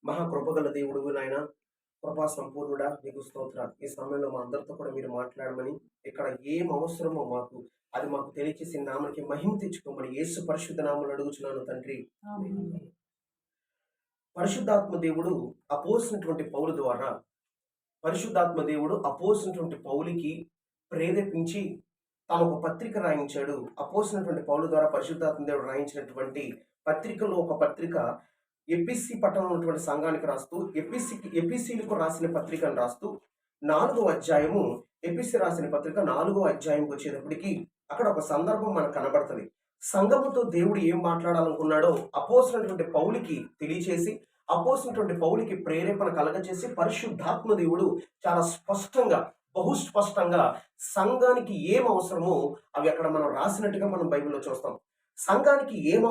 మహాకృపగల దేవుడు నాయన, కృపా సంపూర్ణుడా, నీకు స్తోత్రాలు. ఈ సమయంలో మా అందరితో కూడా మీరు మాట్లాడమని, ఇక్కడ ఏం అవసరమో అది మాకు తెలియచేసి నామనికి మహిమ తెచ్చుకోమని యేసు పరిశుద్ధ నామములో అడుగుచున్నాను తండ్రి. పరిశుద్ధాత్మ దేవుడు అపోసినటువంటి పౌలు ద్వారా పరిశుద్ధాత్మ దేవుడు అపోసినటువంటి పౌలికి ప్రేరేపించి తాను పత్రిక రాయించాడు. అపోసినటువంటి పౌలు ద్వారా పరిశుద్ధాత్మ దేవుడు రాయించినటువంటి పత్రికలో ఒక పత్రిక ఎపిసి పట్టణంలో ఉన్నటువంటి సంఘానికి రాస్తూ ఎపిసిలకు రాసిన పత్రికను రాస్తూ 4వ అధ్యాయము, ఎపిసి రాసిన పత్రిక 4వ అధ్యాయంకి వచ్చేటప్పటికి అక్కడ ఒక సందర్భం మనకు కనబడుతుంది. సంఘముతో దేవుడు ఏం మాట్లాడాలనుకున్నాడో అపోసినటువంటి పౌలికి తెలియచేసి, అపోసినటువంటి పౌలికి ప్రేరేపణ కలగచేసి పరిశుద్ధాత్మ దేవుడు చాలా స్పష్టంగా, బహుస్పష్టంగా సంఘానికి ఏం అవసరమో అవి అక్కడ మనం రాసినట్టుగా మనం బైబిల్లో చూస్తాం. సంఘానికి ఏం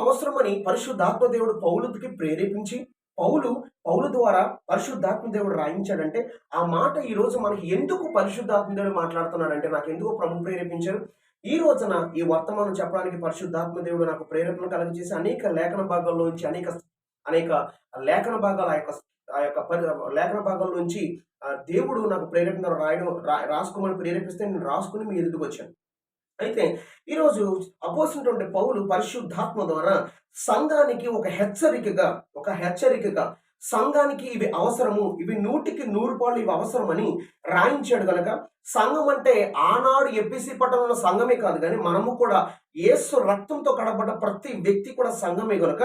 అవసరమని పరిశుద్ధాత్మ దేవుడు పౌలుకి ప్రేరేపించి పౌలు ద్వారా పరిశుద్ధాత్మ దేవుడు రాయించాడంటే, ఆ మాట ఈ రోజు మనకి ఎందుకు పరిశుద్ధాత్మ దేవుడు మాట్లాడుతున్నాడంటే, నాకు ఎందుకు ప్రభు ప్రేరేపించారు, ఈ రోజున ఈ వర్తమానం చెప్పడానికి పరిశుద్ధాత్మ దేవుడు నాకు ప్రేరేపణ కలగజేసి అనేక లేఖన భాగాల్లోంచి అనేక లేఖన భాగాలు ఆ యొక్క లేఖన భాగాల్లోంచి దేవుడు నాకు ప్రేరేపణ రాసుకోమని ప్రేరేపిస్తే నేను రాసుకుని మీ ఎదుటికి వచ్చాను. అయితే ఈరోజు అపోసినటువంటి పౌలు పరిశుద్ధాత్మ ద్వారా సంఘానికి ఒక హెచ్చరికగా సంఘానికి ఇవి అవసరము, ఇవి 100% ఇవి అవసరమని రాయించాడు. గనక సంఘం అంటే ఆనాడు ఎపిసి పట్టణంలో సంఘమే కాదు, కానీ మనము కూడా యేసు రక్తంతో కడబడ్డ ప్రతి వ్యక్తి కూడా సంఘమే. గనక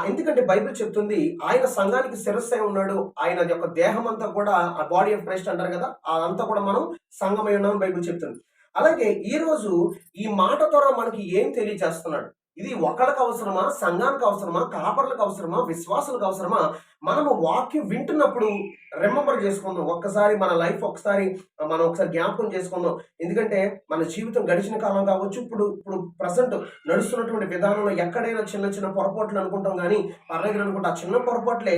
ఎందుకంటే బైబిల్ చెప్తుంది, ఆయన సంఘానికి శిరస్సై ఉన్నాడు, ఆయన యొక్క దేహం అంతా కూడా ఆ బాడీ ఆఫ్ క్రైస్ట్ అంటారు కదా, అదంతా కూడా మనం సంఘమై ఉన్నామని బైబిల్ చెప్తుంది. అలాగే ఈరోజు ఈ మాట ద్వారా మనకి ఏం తెలియజేస్తున్నాడు, ఇది ఒకళ్ళకి అవసరమా, సంఘానికి అవసరమా, కాపర్లకు అవసరమా, విశ్వాసులకు అవసరమా? మనము వాక్యం వింటున్నప్పుడు రిమెంబర్ చేసుకుందాం, ఒక్కసారి మన లైఫ్ మనం ఒకసారి జ్ఞాపకం చేసుకుందాం. ఎందుకంటే మన జీవితం గడిచిన కాలం కావచ్చు, ఇప్పుడు ప్రజెంట్ నడుస్తున్నటువంటి విధానంలో ఎక్కడైనా చిన్న చిన్న పొరపాట్లు అనుకుంటాం, కానీ పర్లేదు అనుకుంటే ఆ చిన్న పొరపాట్లే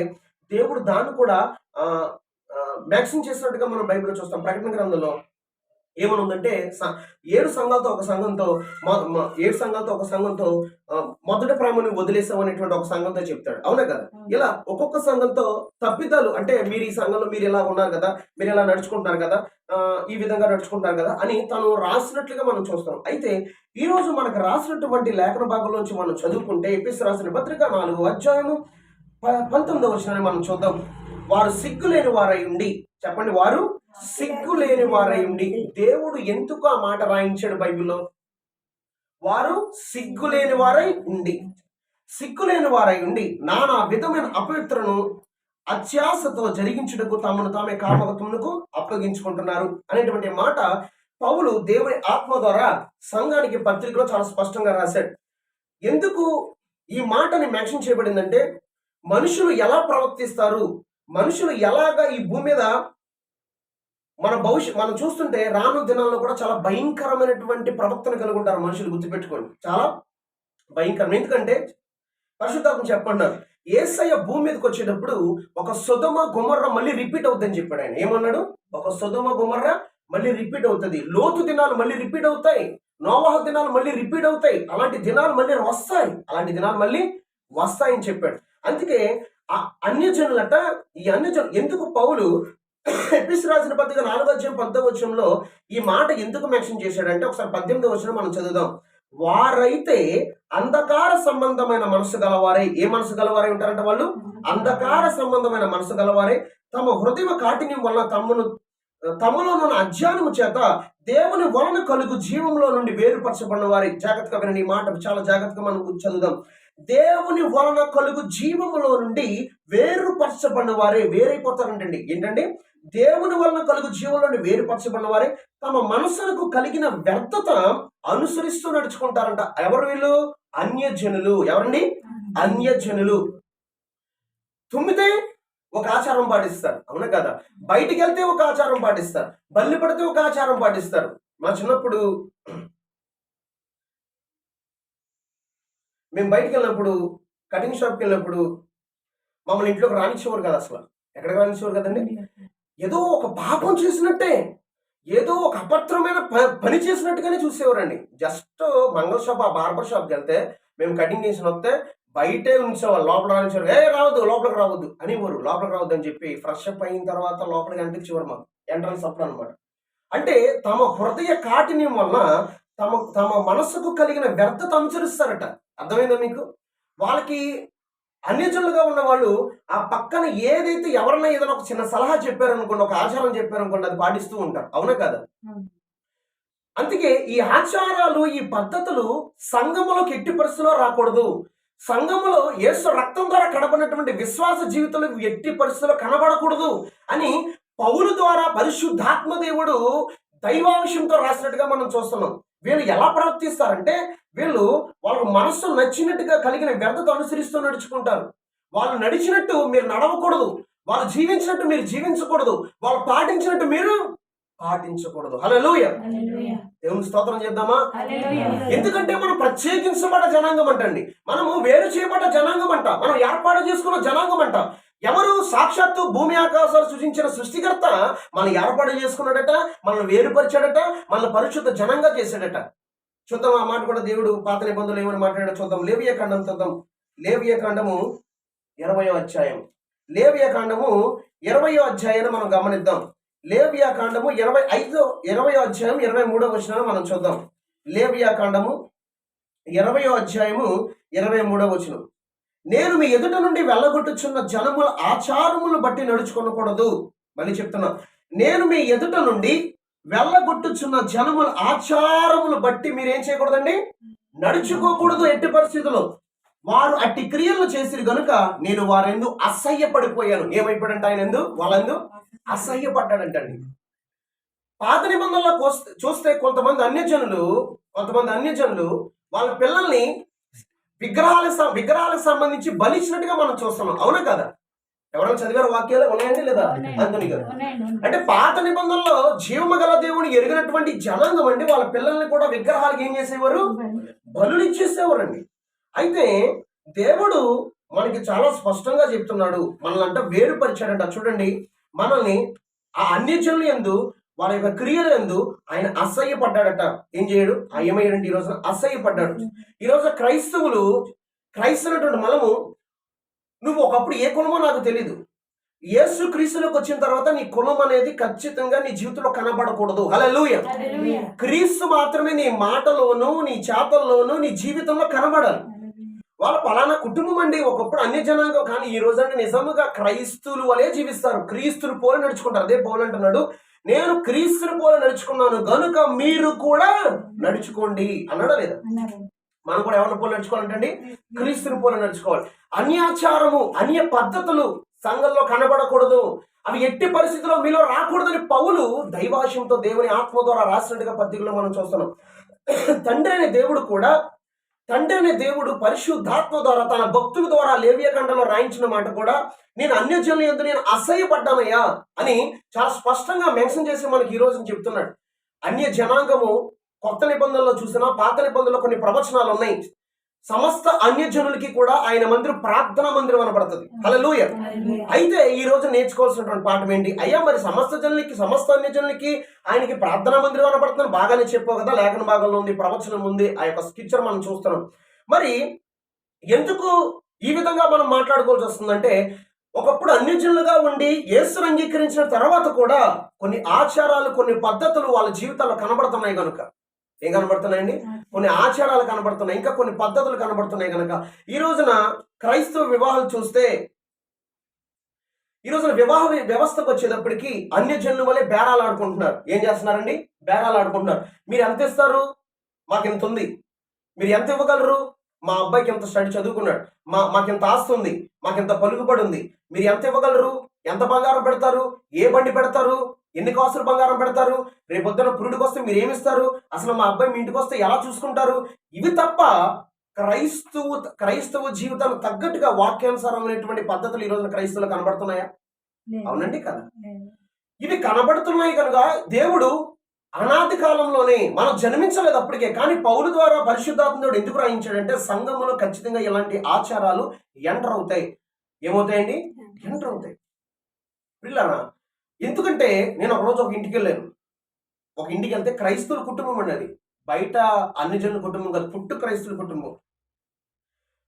దేవుడు దాన్ని కూడా మ్యాక్సిమం చేసినట్టుగా మనం బైబిల్లో చూస్తాం. ప్రకటన గ్రంథంలో ఏమనుందంటే, 7 సంఘాలతో ఒక సంఘంతో మొదటి ప్రేమని వదిలేసాం అనేటువంటి ఒక సంఘంతో చెప్తాడు. అవునా కదా? ఇలా ఒక్కొక్క సంఘంతో తప్పిదాలు, అంటే మీరు ఈ సంఘంలో మీరు ఇలా ఉన్నారు కదా, మీరు ఇలా నడుచుకుంటున్నారు కదా, ఈ విధంగా నడుచుకుంటారు కదా అని తను రాసినట్లుగా మనం చూస్తాం. అయితే ఈ రోజు మనకు రాసినటువంటి లేఖన భాగంలోంచి మనం చదువుకుంటే, ఎపిసి రాసిన పత్రిక 4వ అధ్యాయము 19వ వచనాన్ని మనం చూద్దాం. వారు సిగ్గులేని వారై ఉండి, చెప్పండి, వారు సిగ్గులేని వారై ఉండి. దేవుడు ఎందుకు ఆ మాట రాయించాడు బైబిల్లో? వారు సిగ్గులేని వారై ఉండి నానా విధమైన అపవిత్రను అత్యాశతో జరిగించుటకు తమను తామే కామకత్వమునకు అప్పగించుకుంటున్నారు అనేటువంటి మాట పౌలు దేవుని ఆత్మ ద్వారా సంఘానికి పత్రికలో చాలా స్పష్టంగా రాశాడు. ఎందుకు ఈ మాటని మెన్షన్ చేయబడిందంటే, మనుషులు ఎలా ప్రవర్తిస్తారు, మనుషులు ఎలాగా ఈ భూమి మీద మనం చూస్తుంటే రాను దినాల్లో కూడా చాలా భయంకరమైనటువంటి ప్రవర్తన కలిగి ఉంటారు మనుషులు. గుర్తుపెట్టుకోండి, చాలా భయంకరం. ఎందుకంటే పరిశుద్ధాత్మ చెప్పన్నారు, యేసయ్య భూమి మీదకి వచ్చేటప్పుడు ఒక సొదొమ గొమొర్రా మళ్ళీ రిపీట్ అవుతుందని చెప్పాడు. ఆయన ఏమన్నాడు? ఒక సొదొమ గొమొర్రా మళ్ళీ రిపీట్ అవుతుంది, లోతు దినాలు మళ్ళీ రిపీట్ అవుతాయి, నోవహు దినాలు మళ్ళీ రిపీట్ అవుతాయి, అలాంటి దినాలు మళ్ళీ వస్తాయని చెప్పాడు. అందుకే అన్యజనులట, ఈ అన్యజనులు ఎందుకు పౌలు ఎపిసి రాసిన పత్రిక 4వ అధ్యాయం 10వ వచనంలో ఈ మాట ఎందుకు మెన్షన్ చేశాడంటే, ఒకసారి 18వ వచనం మనం చదువుదాం. వారైతే అంధకార సంబంధమైన మనసు గలవారై, ఏ మనసు గలవారై ఉంటారంట వాళ్ళు? అంధకార సంబంధమైన మనసు గలవారై తమ హృదయ కాఠిన్యం వలన తమలోనున్న అజ్ఞానము చేత దేవుని వలన కలుగు జీవంలో నుండి వేరుపరచబడిన వారి. జాగ్రత్తగా వినండి, ఈ మాట చాలా జాగ్రత్తగా మనం చదువుదాం. దేవుని వలన కలుగు జీవములో నుండి వేరుపరచబడిన వారే వేరైపోతారంటండి. ఏంటండి? దేవుని వలన కలుగు జీవంలో నుండి వేరుపరచబడిన వారే తమ మనసులకు కలిగిన వ్యర్థత అనుసరిస్తూ నడుచుకుంటారంట. ఎవరు వీళ్ళు? అన్యజనులు. ఎవరండి? అన్యజనులు. తుమ్మితే ఒక ఆచారం పాటిస్తారు, అవునా కదా? బయటికి వెళ్తే ఒక ఆచారం పాటిస్తారు, బల్లి పడితే ఒక ఆచారం పాటిస్తారు. మా చిన్నప్పుడు మేము బయటికి వెళ్ళినప్పుడు, కటింగ్ షాప్కి వెళ్ళినప్పుడు మమ్మల్ని ఇంట్లోకి రానిచ్చేవారు కదా. అసలు ఎక్కడికి రానిచ్చేవారు కదండి? ఏదో ఒక పాపం చేసినట్టే, ఏదో ఒక అపత్రమైన పని చేసినట్టుగానే చూసేవారండి. జస్ట్ మంగళ షాప్, ఆ బార్బర్ షాప్కి వెళ్తే మేము కటింగ్ చేసిన వస్తే బయటే ఉంచేవాళ్ళు, లోపల రానించేవారు. రావద్దు, లోపలికి రావద్దు అనేవారు. లోపలికి రావద్దు అని చెప్పి ఫ్రెష్ అప్ అయిన తర్వాత లోపలికి అనిపించేవారు. మాకు ఎంట్రన్స్ అప్పుడు అనమాట. అంటే తమ హృదయ కాఠిన్యం వలన తమ తమ మనసుకు కలిగిన వ్యర్థత అనుసరిస్తారట. అర్థమైందా మీకు? వాళ్ళకి అన్యజనులుగా ఉన్న వాళ్ళు ఆ పక్కన ఏదైతే ఎవరన్నా ఏదైనా ఒక చిన్న సలహా చెప్పారనుకోండి, ఒక ఆచారం చెప్పారనుకోండి, అది పాటిస్తూ ఉంటారు. అవునా కదా? అందుకే ఈ ఆచారాలు, ఈ పద్ధతులు సంఘములోకి ఎట్టి పరిస్థితిలో రాకూడదు. సంఘములో యేసు రక్తం ద్వారా కనబడినటువంటి విశ్వాస జీవితంలో ఎట్టి పరిస్థితుల్లో కనబడకూడదు అని పౌలు ద్వారా పరిశుద్ధాత్మ దేవుడు దైవాంశంతో రాసినట్టుగా మనం చూస్తున్నాం. వీళ్ళు ఎలా ప్రవర్తిస్తారంటే, వీళ్ళు వాళ్ళ మనస్సు నచ్చినట్టుగా కలిగిన వ్యర్థత అనుసరిస్తూ నడుచుకుంటారు. వాళ్ళు నడిచినట్టు మీరు నడవకూడదు, వాళ్ళు జీవించినట్టు మీరు జీవించకూడదు, వాళ్ళు పాటించినట్టు మీరు పాటించకూడదు. హల్లెలూయా! దేవుని స్తోత్రం చేద్దామా? ఎందుకంటే మనం ప్రత్యేకించబడ్డ జనాంగం అంటండి. మనము వేరు చేయబడ్డ జనాంగం అంట. మనం ఏర్పాటు చేసుకున్న జనాంగం అంట. ఎవరు? సాక్షాత్తు భూమి ఆకాశాలు సృజించిన సృష్టికర్త మనం ఏర్పాటు చేసుకున్నాడట, మనల్ని వేరుపరిచాడట, మనల్ని పరిశుద్ధ జనంగా చేశాడట. చూద్దాం ఆ మాట కూడా దేవుడు పాత నిబంధనలు ఏమని మాట్లాడాడో చూద్దాం. లేవియా కాండం చూద్దాం. లేవియా కాండము 20వ అధ్యాయం. లేవియా కాండము 20వ అధ్యాయాన్ని మనం గమనిద్దాం. లేవియా కాండము 20వ అధ్యాయం 23వ వచనాన్ని మనం చూద్దాం. లేవియా కాండము 20వ అధ్యాయము 23వ వచనం. నేను మీ ఎదుట నుండి వెళ్ళగొట్టుచున్న జనముల ఆచారములు బట్టి నడుచుకోకూడదు. మళ్ళీ చెప్తున్నా, నేను మీ ఎదుట నుండి వెళ్ళగొట్టుచున్న జనముల ఆచారములు బట్టి మీరేం చేయకూడదండి? నడుచుకోకూడదు ఎట్టి పరిస్థితుల్లో. వారు అట్టి క్రియలు చేసిరు గనుక నేను వారెందు అసహ్యపడిపోయాను. ఏమైపోయాడంట ఆయన? వాళ్ళందు అసహ్యపడ్డాడంటండి. పాత నిబంధనలో చూస్తే కొంతమంది అన్యజనులు వాళ్ళ పిల్లల్ని విగ్రహాలకు సంబంధించి బలిచ్చినట్టుగా మనం చూస్తున్నాం. అవునా కదా? ఎవరైనా చదివారు వాక్యాలు ఉన్నాయండి లేదా? అంతని గారు అంటే పాత నిబంధనలో జీవము గల దేవుని ఎరిగినటువంటి జనాంగం అండి. వాళ్ళ పిల్లల్ని కూడా విగ్రహాలకు ఏం చేసేవారు? బలులు ఇచ్చేసేవారండి. అయితే దేవుడు మనకి చాలా స్పష్టంగా చెప్తున్నాడు. మనల్ని అంటే వేరుపరిచాడంట. చూడండి, మనల్ని ఆ అన్యజనులు యందు, వాళ్ళ యొక్క క్రియల యందు ఆయన అసహ్యపడ్డాడట. ఏం చేయడు? ఏమయ్యాడంటే ఈ రోజున అసహ్యపడ్డాడు. ఈ రోజు క్రైస్తవునటువంటి మనము, నువ్వు ఒకప్పుడు ఏ కులమో నాకు తెలీదు, యేసు క్రీస్తులోకి వచ్చిన తర్వాత నీ కులం అనేది ఖచ్చితంగా నీ జీవితంలో కనబడకూడదు. హల్లెలూయా! క్రీస్తు మాత్రమే నీ మాటలోను, నీ చేతల్లోను, నీ జీవితంలో కనబడాలి. వాళ్ళ పలానా కుటుంబం అండి, ఒకప్పుడు అన్య జనాంగం, కానీ ఈ రోజు అంటే నిజముగా క్రైస్తువులు వలే జీవిస్తారు, క్రీస్తుని పోలి నడుచుకుంటారు. అదే పౌలు అంటున్నాడు, నేను క్రీస్తుని పోలి నడుచుకున్నాను గనుక మీరు కూడా నడుచుకోండి అన్నాడా లేదా? మనం కూడా ఎవరిని పోలి నడుచుకోవాలంటండి? క్రీస్తుని పోలి నడుచుకోవాలి. అన్యాచారము, అన్య పద్ధతులు సంఘంలో కనబడకూడదు. అవి ఎట్టి పరిస్థితుల్లో మీలో రాకూడదని పౌలు దైవాశయంతో దేవుని ఆత్మ ద్వారా రాసినట్టుగా పత్రికలో మనం చూస్తున్నాం. తండ్రి అనే దేవుడు పరిశుద్ధాత్మ ద్వారా తన భక్తుల ద్వారా లేవియా కాండలో రాయించిన మాట కూడా, నేను అన్యజనుల యందు నేను అసహ్యపడ్డానయ్యా అని చాలా స్పష్టంగా మెన్షన్ చేసి మనకి ఈ రోజు చెప్తున్నాడు. అన్య జనాంగము కొత్త నిబంధనలో చూసినా పాత నిబంధనలో కొన్ని ప్రవచనాలు ఉన్నాయి. సమస్త అన్యజనులకి కూడా ఆయన మందిరం ప్రార్థనా మందిరం అనబడుతుంది. హల్లెలూయా! అయితే ఈ రోజు నేర్చుకోవాల్సినటువంటి పాఠం ఏంటి? అయ్యా మరి సమస్త అన్యజనులకి ఆయనకి ప్రార్థనా మందిరం అనబడుతుందని బాగానే చెప్పావు కదా, లేఖన భాగంలో ఉంది, ప్రవచనం ఉంది, ఆ యొక్క స్క్రిప్చర్ మనం చూస్తున్నాం. మరి ఎందుకు ఈ విధంగా మనం మాట్లాడుకోవాల్సి వస్తుందంటే, ఒకప్పుడు అన్యజనులుగా ఉండి యేసును అంగీకరించిన తర్వాత కూడా కొన్ని ఆచారాలు, కొన్ని పద్ధతులు వాళ్ళ జీవితాల్లో కనబడుతున్నాయి కనుక, ఏం కనబడుతున్నాయండి? కొన్ని ఆచారాలు కనబడుతున్నాయి, ఇంకా కొన్ని పద్ధతులు కనబడుతున్నాయి కనుక ఈ రోజున క్రైస్తవ వివాహాలు చూస్తే, ఈ రోజున వివాహ వ్యవస్థకు వచ్చేటప్పటికి అన్యజనుల వలె బేరాలు ఆడుకుంటున్నారు. ఏం చేస్తున్నారండి? బేరాలు ఆడుకుంటున్నారు. మీరు ఎంత ఇస్తారు? మాకు ఇంత ఉంది. మీరు ఎంత ఇవ్వగలరు? మా అబ్బాయికి ఎంత స్టడీ చదువుకున్నాడు, మాకింత ఆస్తి ఉంది, మాకింత పలుకుబడి ఉంది, మీరు ఎంత ఇవ్వగలరు? ఎంత బంగారం పెడతారు? ఏ బండి పెడతారు? ఎన్ని కాసులు బంగారం పెడతారు? రేపొద్దున పురుడికి వస్తే మీరు ఏమిస్తారు? అసలు మా అబ్బాయి మీ ఇంటికి వస్తే ఎలా చూసుకుంటారు? ఇవి తప్ప క్రైస్తవ జీవితానికి తగ్గట్టుగా వాక్యానుసారమైనటువంటి పద్ధతులు ఈ రోజున క్రైస్తవులు కనబడుతున్నాయా? అవునండి కదా? ఇవి కనబడుతున్నాయి కనుక దేవుడు అనాది కాలంలోనే, మనం జన్మించలేదు అప్పటికే, కానీ పౌలు ద్వారా పరిశుద్ధాత్ముడు ఎందుకు రాయించాడంటే, సంఘములో ఖచ్చితంగా ఇలాంటి ఆచారాలు ఎంటర్ అవుతాయి. ఏమవుతాయండి? ఎంటర్ అవుతాయి. పిల్లరా, ఎందుకంటే నేను ఒకరోజు ఒక ఇంటికి వెళ్ళాను. ఒక ఇంటికి వెళ్తే క్రైస్తవుల కుటుంబం అండి. అది బయట అన్ని జనుల కుటుంబం కాదు, పుట్టు క్రైస్తవుల కుటుంబం.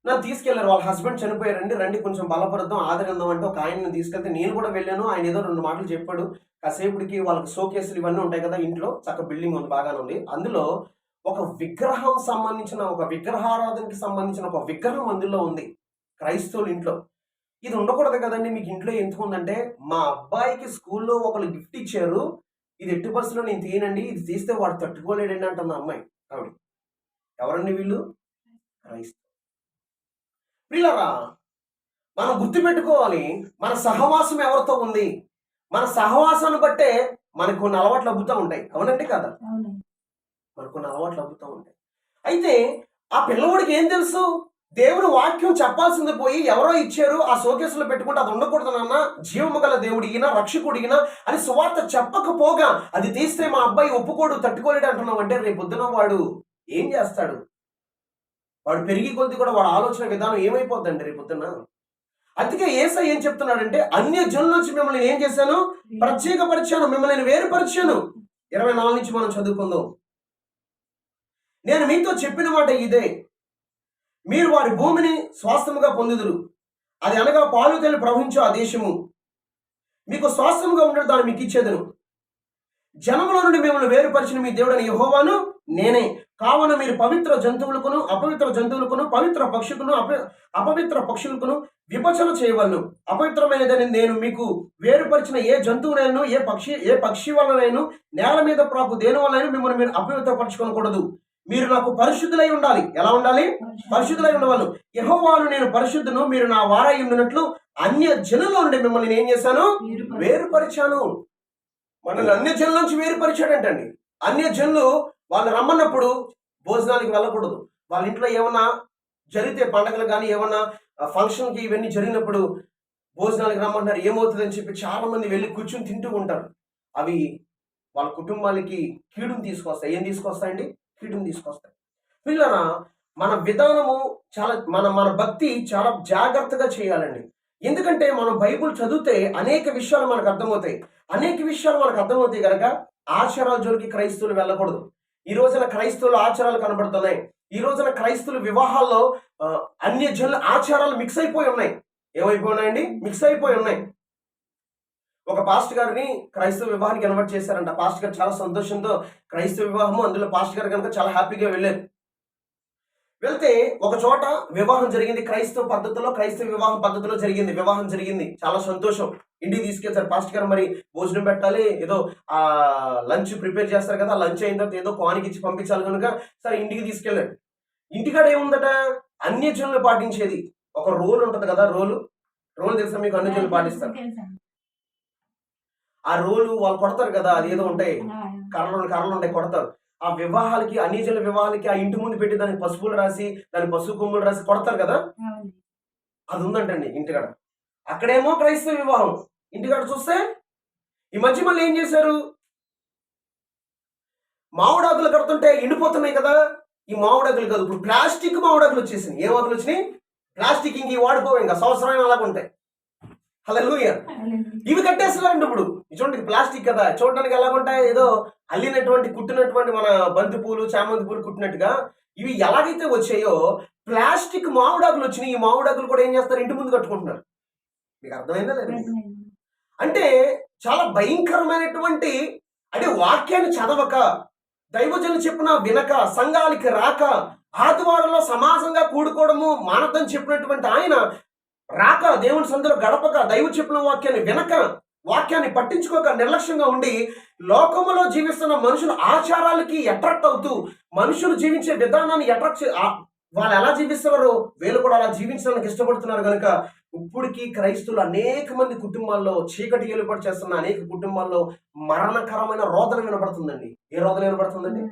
నన్ను తీసుకెళ్లారు. వాళ్ళ హస్బెండ్ చనిపోయారండి, రండి కొంచెం బలపరుద్దాం ఆదరిద్దాం అంటే ఒక ఆయన్ని తీసుకెళ్తే నేను కూడా వెళ్ళాను. ఆయన ఏదో 2 మాటలు చెప్పాడు. కాసేపటికి వాళ్ళకి షోకేసులు ఇవన్నీ ఉంటాయి కదా ఇంట్లో, చక్క బిల్డింగ్ ఉంది, బాగానే ఉంది. అందులో ఒక విగ్రహం సంబంధించిన, ఒక విగ్రహారాధనకి సంబంధించిన ఒక విగ్రహం అందులో ఉంది క్రైస్తవుల ఇంట్లో. ఇది ఉండకూడదు కదండి, మీకు ఇంట్లో ఎందుకు ఉందంటే, మా అబ్బాయికి స్కూల్లో ఒకళ్ళు గిఫ్ట్ ఇచ్చారు, ఇది ఎట్టి పరిస్థితుల్లో నేను తీయనండి, ఇది తీస్తే వాడు తట్టుకోలేడండి అంటుంది అమ్మాయి. ఆవిడ ఎవరండి వీళ్ళు? క్రైస్తవ. పిల్లరా, మనం గుర్తుపెట్టుకోవాలి, మన సహవాసం ఎవరితో ఉంది, మన సహవాసాన్ని బట్టే మనకు కొన్ని అలవాట్లు అబ్బుతూ ఉంటాయి. అవునండి కదా? మనకు కొన్ని అలవాట్లు అబ్బుతూ ఉంటాయి. అయితే ఆ పిల్లవాడికి ఏం తెలుసు? దేవుడు వాక్యం చెప్పాల్సింది పోయి ఎవరో ఇచ్చారు ఆ షోకేసులో పెట్టుకుంటే అది ఉండకూడదు నాన్న, జీవము గల దేవుడు ఈయన, రక్షకుడు ఈయన అని సువార్త చెప్పకపోగా అది తీస్తే మా అబ్బాయి ఒప్పుకోడు, తట్టుకోలేడు అంటున్నావు అంటే రేపొద్దున వాడు ఏం చేస్తాడు? వాడు పెరిగి కొద్ది కూడా వాడు ఆలోచన విధానం ఏమైపోద్దండి రేపొద్దున. అందుకే యేసయ్య ఏం చెప్తున్నాడంటే, అన్య జనుల నుంచి మిమ్మల్ని ఏం చేశాను? ప్రత్యేకపరిచాను, మిమ్మల్ని వేరుపరిచాను. 24 నుంచి మనం చదువుకుందాం. నేను మీతో చెప్పిన మాట ఇదే, మీరు వారి భూమిని స్వాస్థ్యముగా పొందుదురు, అది అనగా పాలు తేనెలు ప్రవహించు ఆ దేశము, మీకు స్వాస్థ్యముగా ఉండడం దాన్ని మీకు ఇచ్చేదను. జనముల నుండి మిమ్మల్ని వేరుపరిచిన మీ దేవుడని యెహోవాను నేనే. కావున మీరు పవిత్ర జంతువులకును అపవిత్ర జంతువులకును, పవిత్ర పక్షుకును అపవిత్ర పక్షులకును విభజన చేయవలను. అపవిత్రమైనదని నేను మీకు వేరుపరిచిన ఏ జంతువునైనా, ఏ పక్షి వలనైనా, నేల మీద ప్రాకు దేని వలన మిమ్మల్ని మీరు అపవిత్రపరచుకోకూడదు. మీరు నాకు పరిశుద్ధులై ఉండాలి. ఎలా ఉండాలి? పరిశుద్ధులై ఉండవాలి. యెహోవాను నేను పరిశుద్ధును, మీరు నా వారై ఉండినట్లు అన్య జనుల నుండి మిమ్మల్ని నేను ఏం చేశాను? వేరుపరిచాను. మనల్ని అన్య జనుల నుంచి వేరుపరిచాడంటండి. అన్య జనులు వాళ్ళు రమ్మన్నప్పుడు భోజనానికి వెళ్ళకూడదు. వాళ్ళ ఇంట్లో ఏమన్నా జరిగితే, పండగలు కానీ ఏమన్నా ఫంక్షన్కి ఇవన్నీ జరిగినప్పుడు భోజనానికి రమ్మంటారు, ఏమవుతుందని చెప్పి చాలా మంది వెళ్ళి కూర్చుని తింటూ ఉంటారు. అవి వాళ్ళ కుటుంబాలకి కీడును తీసుకొస్తాయి. ఏం తీసుకొస్తాయండి? కీడును తీసుకొస్తాయి. పిల్లరా, మన విధానము చాలా, మన భక్తి చాలా జాగ్రత్తగా చేయాలండి. ఎందుకంటే మనం బైబుల్ చదివితే అనేక విషయాలు మనకు అర్థమవుతాయి. అనేక విషయాలు మనకు అర్థమవుతాయి కనుక ఆచారాల జోలికి క్రైస్తవులు వెళ్ళకూడదు. ఈ రోజున క్రైస్తవుల ఆచారాలు కనబడుతున్నాయి. ఈ రోజున క్రైస్తవుల వివాహాల్లో అన్య జనుల ఆచారాలు మిక్స్ అయిపోయి ఉన్నాయి. ఏమైపోయినాయండి? మిక్స్ అయిపోయి ఉన్నాయి. ఒక పాస్టర్ గారిని క్రైస్తవ వివాహానికి కన్వర్ట్ చేశారంట. పాస్టర్ గారు చాలా సంతోషంతో క్రైస్తవ వివాహము, అందులో పాస్టర్ గారు కనుక చాలా హ్యాపీగా వెళ్ళారు. వెళ్తే ఒక చోట వివాహం జరిగింది, క్రైస్తవ పద్ధతిలో, క్రైస్తవ వివాహం పద్ధతిలో జరిగింది. వివాహం జరిగింది, చాలా సంతోషం. ఇంటికి తీసుకెళ్తారు పాస్టర్ గారు. మరి భోజనం పెట్టాలి, ఏదో లంచ్ ప్రిపేర్ చేస్తారు కదా, లంచ్ అయిన తర్వాత ఏదో కానికి ఇచ్చి పంపించాలి కనుక సరే ఇంటికి తీసుకెళ్ళాడు. ఇంటికాడ ఏముందట? అన్య జనులు పాటించేది ఒక రోల్ ఉంటుంది కదా, రోలు తెలుసా మీకు? అన్య జనులు పాటిస్తారు. ఆ రోలు వాళ్ళు కొడతారు కదా, అది ఏదో ఉంటాయి, కర్రలు ఉంటాయి, కొడతారు. ఆ వివాహాలకి, అన్యజనుల వివాహాలకి ఆ ఇంటి ముందు పెట్టి దానికి పసుపులు రాసి, దాని పసుపు కొమ్ములు రాసి కొడతారు కదా, అది ఉందంటండి ఇంటికాడ. అక్కడేమో క్రైస్తవ వివాహం, ఇంటికాడ చూస్తే ఈ మధ్య మళ్ళీ ఏం చేశారు? మామిడాకులు కడుతుంటే ఎండిపోతున్నాయి కదా, ఈ మామిడాకులు కాదు, ఇప్పుడు ప్లాస్టిక్ మామిడాకులు వచ్చేసింది. ఏం ఆకులు వచ్చినాయి? ప్లాస్టిక్. ఇంక వాడిపోవు, ఇంకా సంవత్సరమైన అలాగ ఉంటాయి. హల్లెలూయా. ఇవి కట్టేస్తున్నారండి ఇప్పుడు. చూడండి, ప్లాస్టిక్ కదా, చూడడానికి ఎలాగుంటాయి, ఏదో అల్లినటువంటి, కుట్టినటువంటి మన బంతి పూలు, చామంతి పూలు కుట్టినట్టుగా ఇవి ఎలాగైతే వచ్చాయో ప్లాస్టిక్ మామిడాకులు వచ్చినాయి. ఈ మామిడాకులు కూడా ఏం చేస్తారు? ఇంటి ముందు కట్టుకుంటున్నారు. మీకు అర్థమైందా లేదా? అంటే చాలా భయంకరమైనటువంటి, అంటే వాక్యాన్ని చదవక, దైవజనులు చెప్పిన వినక, సంఘాలకి రాక, ఆదివారంలో సమాజంగా కూడుకోవడము మానదని చెప్పినటువంటి ఆయన రాక, దేవుని సందులో గడపక, దైవ చెప్పిన వాక్యాన్ని వినక, వాక్యాన్ని పట్టించుకోక, నిర్లక్ష్యంగా ఉండి లోకములో జీవిస్తున్న మనుషుల ఆచారాలకి అట్రాక్ట్ అవుతూ, మనుషులు జీవించే విధానాన్ని అట్రాక్ట్, వాళ్ళు ఎలా జీవిస్తున్నారో వీళ్ళు కూడా అలా జీవించడానికి ఇష్టపడుతున్నారు కనుక ఇప్పటికీ క్రైస్తవులు అనేక మంది కుటుంబాల్లో చీకటి ఏలుపడి చేస్తున్న అనేక కుటుంబాల్లో మరణకరమైన రోదన వినపడుతుందండి. ఏ రోదన వినపడుతుందండి?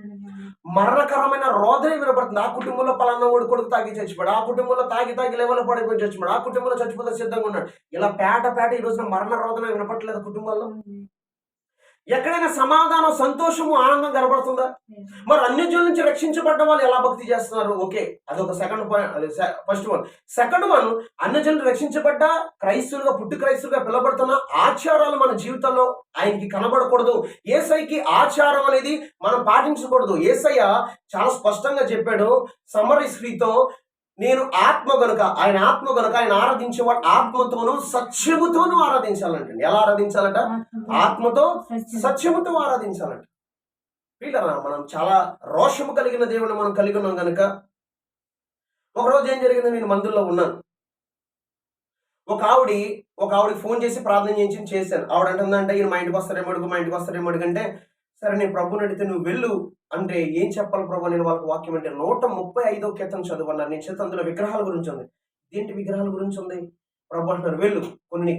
మరణకరమైన రోదన వినపడుతుంది. ఆ కుటుంబంలో పలానా వాడు కొడుకు తాగి చచ్చిపోయాడు, ఆ కుటుంబంలో తాగి లెవెల్లో పడిపోయి చచ్చిపోయాడు, ఆ కుటుంబంలో చచ్చిపోతే సిద్ధంగా ఉన్నాడు. ఇలా పేట ఈ రోజున మరణ రోదన వినపట్లేదు కుటుంబాల్లో. ఎక్కడైనా సమాధానం, సంతోషము, ఆనందం కనబడుతుందా? మరి అన్యజనుల నుంచి రక్షించబడ్డ వాళ్ళు ఎలా భక్తి చేస్తున్నారు? ఓకే, అదొక second point, first one. Second one, అన్యజనులు రక్షించబడ్డ క్రైస్తవులుగా, పుట్టి క్రైస్తవులుగా పిలబడుతున్న ఆచారాలు మన జీవితంలో ఆయనకి కనబడకూడదు. యేసయ్యకి ఆచారం అనేది మనం పాటించకూడదు. యేసయ్య చాలా స్పష్టంగా చెప్పాడు సమరీ స్త్రీతో, నేను ఆత్మ గనుక ఆయన ఆరాధించేవాడు ఆత్మతోనూ సత్యముతోనూ ఆరాధించాలంటండి. ఎలా ఆరాధించాలంట? ఆత్మతో సత్యముతో ఆరాధించాలంట. వీళ్ళరా మనం చాలా రోషము కలిగిన దేవుని మనం కలిగి ఉన్నాం కనుక, ఒకరోజు ఏం జరిగింది, నేను మందుల్లో ఉన్నాను. ఒక ఆవిడికి ఫోన్ చేసి ప్రార్థన చేశాను. ఆవిడ అంటుందంటే, ఈయన మా ఇంటికి వస్తారేమో అంటే, సరే నేను ప్రభుని అడిగితే నువ్వు వెళ్ళు అంటే, ఏం చెప్పాలి ప్రభు నేను వాళ్ళకి వాక్యం అంటే 135వ కీర్తన చదువన్నారు. నేను చేత అందులో విగ్రహాల గురించి ఉంది. ఏంటి విగ్రహాల గురించి ఉంది? ప్రభు అంటున్నారు వెళ్ళు, కొన్ని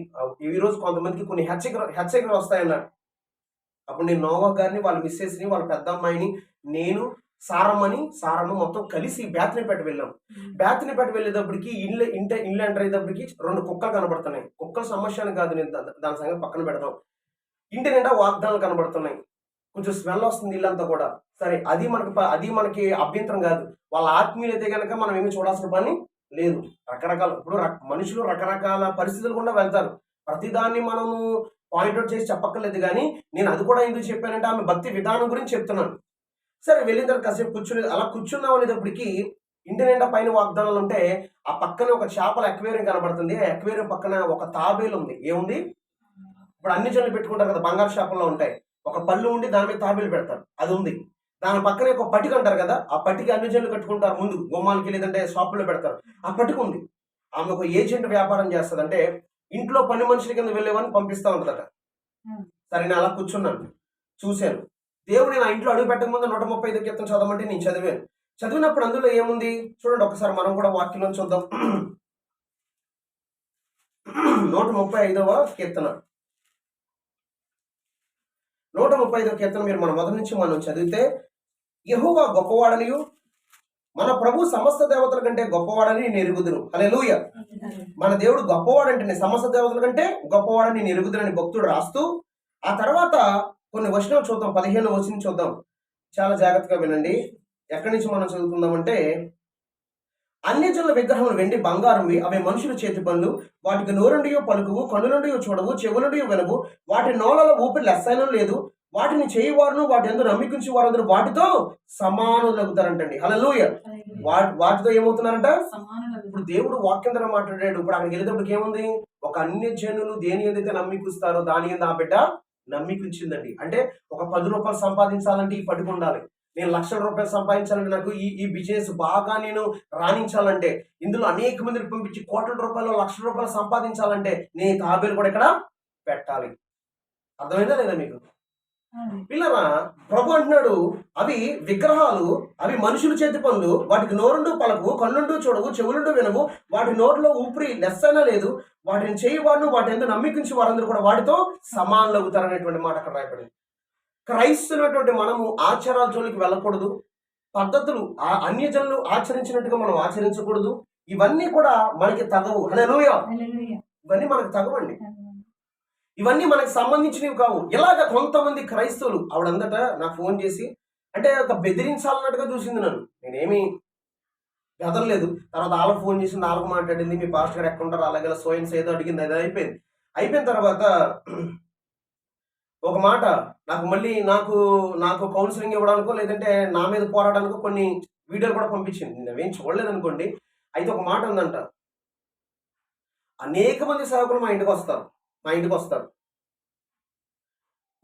ఈరోజు కొంతమందికి కొన్ని హెచ్చరికలు వస్తాయన్నారు. అప్పుడు నేను నోవా గారిని, వాళ్ళ మిస్సెస్ని, వాళ్ళ పెద్ద అమ్మాయిని, నేను సారమ్మ మొత్తం కలిసి బేతనీపేట వెళ్ళాం. బేతనీపేట వెళ్ళేటప్పటికి ఇల్లు ఎంటర్ అయ్యేటప్పటికి 2 కుక్కలు కనబడుతున్నాయి. కుక్కల సమస్య అని కాదు, నేను దాని సంగతి పక్కన పెడదాం. ఇంటి నిండా వాగ్దానాలు కనబడుతున్నాయి. కొంచెం స్మెల్ వస్తుంది ఇల్లంతా కూడా. సరే, అది మనకి అభ్యంతరం కాదు. వాళ్ళ ఆత్మీయులైతే కనుక మనం ఏమి చూడాల్సిన పని లేదు. ఇప్పుడు మనుషులు రకరకాల పరిస్థితులు కూడా వెళ్తారు. ప్రతిదాన్ని మనము పాయింట్అవుట్ చేసి చెప్పక్కర్లేదు. కానీ నేను అది కూడా ఎందుకు చెప్పానంటే, ఆమె భక్తి విధానం గురించి చెప్తున్నాను. సరే, వెళ్ళిన తర్వాత కాసేపు కూర్చున్నాం అనేటప్పటికి ఇంటి నిండా పైన వాగ్దానాలు ఉంటే, ఆ పక్కన ఒక చేపల అక్వేరియం కనబడుతుంది. ఆ అక్వేరియం పక్కన ఒక తాబేలు ఉంది. ఏముంది? ఇప్పుడు అన్ని జనులు పెట్టుకుంటారు కదా, బంగారు చేపల్లో ఉంటాయి. ఒక పళ్ళు ఉండి దాని మీద తాబేలు పెడతారు, అది ఉంది. దాని పక్కనే ఒక పట్టిక అంటారు కదా, ఆ పట్టిక అన్ని జనులు కట్టుకుంటారు. ముందు గుమ్మాలకి లేదంటే షాపుల్లో పెడతారు. ఆ పట్టిక ఉంది. ఆమె ఒక ఏజెంట్ వ్యాపారం చేస్తుంది. అంటే ఇంట్లో పని మనుషుల కింద వెళ్ళేవాడిని పంపిస్తూ ఉంటుందట. సరే, నేను అలా కూర్చున్నాను, చూశాను. దేవుడు నేను ఆ ఇంట్లో అడుగు పెట్టక ముందు 135 కీర్తన చదవమంటే నేను చదివినప్పుడు అందులో ఏముంది చూడండి. ఒకసారి మనం కూడా వాక్యంలో చూద్దాం. 135వ కీర్తన 135వ కీర్తన మీరు మన మొదటి నుంచి మనం చదివితే, యెహోవా గొప్పవాడనియు మన ప్రభు సమస్త దేవతల కంటే గొప్పవాడని నేను ఎరుగుదును. హల్లెలూయా. మన దేవుడు గొప్పవాడంటే సమస్త దేవతల కంటే గొప్పవాడని నేను ఎరుగుదునని భక్తుడు రాస్తూ, ఆ తర్వాత కొన్ని వచనాలు చూద్దాం. 15వ వచనం చూద్దాం, చాలా జాగ్రత్తగా వినండి. ఎక్కడి నుంచి మనం చదువుకుందామంటే, అన్యజనుల విగ్రహములు వెండి బంగారంవి, అవి మనుషుల చేతి పనులు. వాటికి నోరుండియో పలుకువు, కన్నులుండియో చూడవు, చెవులుండియో వినవు. వాటి నోలలో ఊపిరి లెస్సైనం లేదు. వాటిని చేయవారును వాటి అందరూ నమ్మికించి వారందరూ వాటితో సమానులవుతారంటండి. హల్లెలూయా. వాటితో ఏమవుతున్నారంట? ఇప్పుడు దేవుడు వాక్యం ద్వారా మాట్లాడాడు. ఇప్పుడు అక్కడికి వెళ్ళేటప్పటికి ఏముంది? ఒక అన్యజనులు దేని ఏదైతే నమ్మికిస్తారో దాని మీద ఆ బిడ్డ నమ్మికించిందండి. అంటే ఒక 10 రూపాయలు సంపాదించాలంటే ఈ పట్టుకు ఉండాలి. నేను లక్షల రూపాయలు సంపాదించాలంటే, నాకు ఈ బిజినెస్ బాగా నేను రాణించాలంటే, ఇందులో అనేక మందిని పంపించి కోట్ల రూపాయలు, లక్షల రూపాయలు సంపాదించాలంటే నేను తాబేలు కూడా ఇక్కడ పెట్టాలి. అర్థమైందా లేదా మీకు? పిల్లరా, ప్రభు అంటున్నాడు అవి విగ్రహాలు, అవి మనుషుల చేతి పనులు. వాటికి నోరుండు పలకు, కన్నుండు చూడవు, చెవులుండు వినవు. వాటి నోట్లో ఊపిరి లెస్సైనా లేదు. వాటిని చేయవాడు వాటి ఎందుకు నమ్మికించి వారందరూ కూడా వాటితో సమానులు అవుతారనేటువంటి మాట అక్కడ రాయబడింది. క్రైస్తున్నటువంటి మనము ఆచారాల జోలికి వెళ్ళకూడదు. పద్ధతులు అన్యజనులు ఆచరించినట్టుగా మనం ఆచరించకూడదు. ఇవన్నీ కూడా మనకి తగవు. హల్లెలూయా. ఇవన్నీ మనకు తగవండి. ఇవన్నీ మనకు సంబంధించినవి కావు. ఇలాగ కొంతమంది క్రైస్తవులు, ఆవిడందట నాకు ఫోన్ చేసి, అంటే ఒక బెదిరించాలన్నట్టుగా చూసింది నన్ను. నేనేమి బెదరలేదు. తర్వాత వాళ్ళకి ఫోన్ చేసింది, వాళ్ళకి మాట్లాడింది, మీ పాస్టర్ గారు ఎక్కడ ఉంటారు, అలాగే సోయన్స్ ఏదో అడిగింది. అది అయిపోయిన తర్వాత ఒక మాట నాకు మళ్ళీ నాకు కౌన్సిలింగ్ ఇవ్వడానికో లేదంటే నా మీద పోరాడానికో కొన్ని వీడియోలు కూడా పంపించింది. నేనేం చూడలేదు అనుకోండి. అయితే ఒక మాట ఉందంట, అనేక మంది సేవకులు మా ఇంటికి వస్తారు,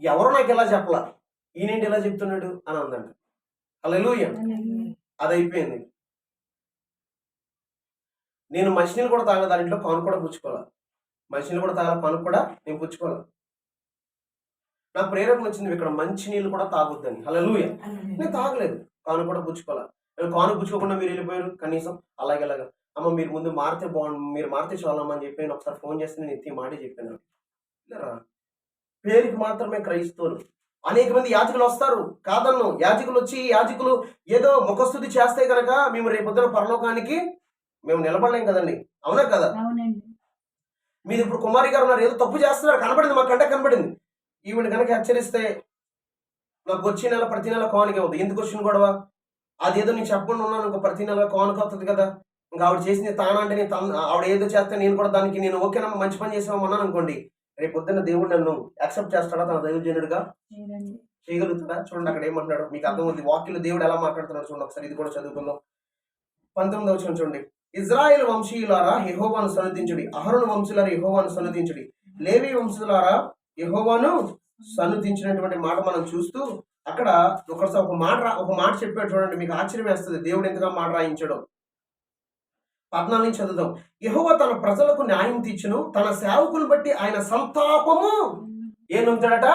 ఎవరో నాకు ఇలా చెప్పలా, ఈయనేంటి ఇలా చెప్తున్నాడు అని అందంట. హల్లెలూయా. అది అయిపోయింది. నేను మంచినీళ్ళు కూడా తాగలేదు, దాని ఇంట్లో కాను కూడా పుచ్చుకోవాలి. మంచినీళ్ళు కూడా తాగాల, కాను కూడా నేను పుచ్చుకోవాలి. నాకు ప్రేరణ వచ్చింది, ఇక్కడ మంచినీళ్ళు కూడా తాగొద్దని. హల్లెలూయా. నేను తాగలేదు, కాను కూడా పుచ్చుకోవాలి. నేను కాను పుచ్చుకోకుండా మీరు వెళ్ళిపోయారు. కనీసం అలాగే అమ్మ మీరు ముందు మారితే మీరు మారితే చాలమ్మా అని చెప్పి నేను ఒకసారి ఫోన్ చేస్తే నేను ఎత్తి మాటే చెప్పాను. పేరుకి మాత్రమే క్రైస్తవులు. అనేక మంది యాజకులు వస్తారు, కాదన్ను. యాజకులు ఏదో ముఖస్తుతి చేస్తే కనుక మేము రేపొద్దున పరలోకానికి మేము నిలబడలేం కదండి. అవునా కదా? మీరు ఇప్పుడు కుమారి గారు ఉన్నారు, ఏదో తప్పు చేస్తున్నారు, కనబడింది, మాకు కంటే కనబడింది. ఈవిడ కనుక హెచ్చరిస్తే నాకు ప్రతి నెల కానుక అవుతుంది. ఎందుకు వచ్చిన గొడవ? అదేదో నేను చెప్పకుండా ఉన్నాను, ఇంకో ప్రతి నెల కానుక అవుతుంది కదా. ఇంకా ఆవిడ చేసింది తానా అంటే ఆవిడ ఏదో చేస్తే నేను కూడా దానికి నేను ఓకేనమ్మా మంచి పని చేసామన్నాను అనుకోండి, రేపు పొద్దున్న దేవుడు నన్ను యాక్సెప్ట్ చేస్తాడా? తన దైవజనుడిగా చేయగలుగుతాడా? చూడండి అక్కడ ఏమంటున్నాడు, మీకు అర్థమవుతుంది వాక్యంలో దేవుడు ఎలా మాట్లాడుతున్నాడు. చూడండి ఒకసారి ఇది కూడా చదువుకుందాం. 19వ వచనం చూడండి. ఇజ్రాయేల్ వంశీయులారా యెహోవాను సన్నుతించుడి, అహరోను వంశీయులారా యెహోవాను సన్నుతించుడి, లేవి వంశీయులారా యెహోవాను సన్నుతించినటువంటి మాట మనం చూస్తూ అక్కడ ఒక మాట చెప్పాడు చూడండి, మీకు ఆశ్చర్యం వేస్తుంది దేవుడు ఎంతగా మాట రాయించాడో. 14 నుంచి చదువుదాం. యెహోవా తన ప్రజలకు న్యాయం తీర్చును, తన సేవకుని బట్టి ఆయన సంతాపము ఏనుంటాడట,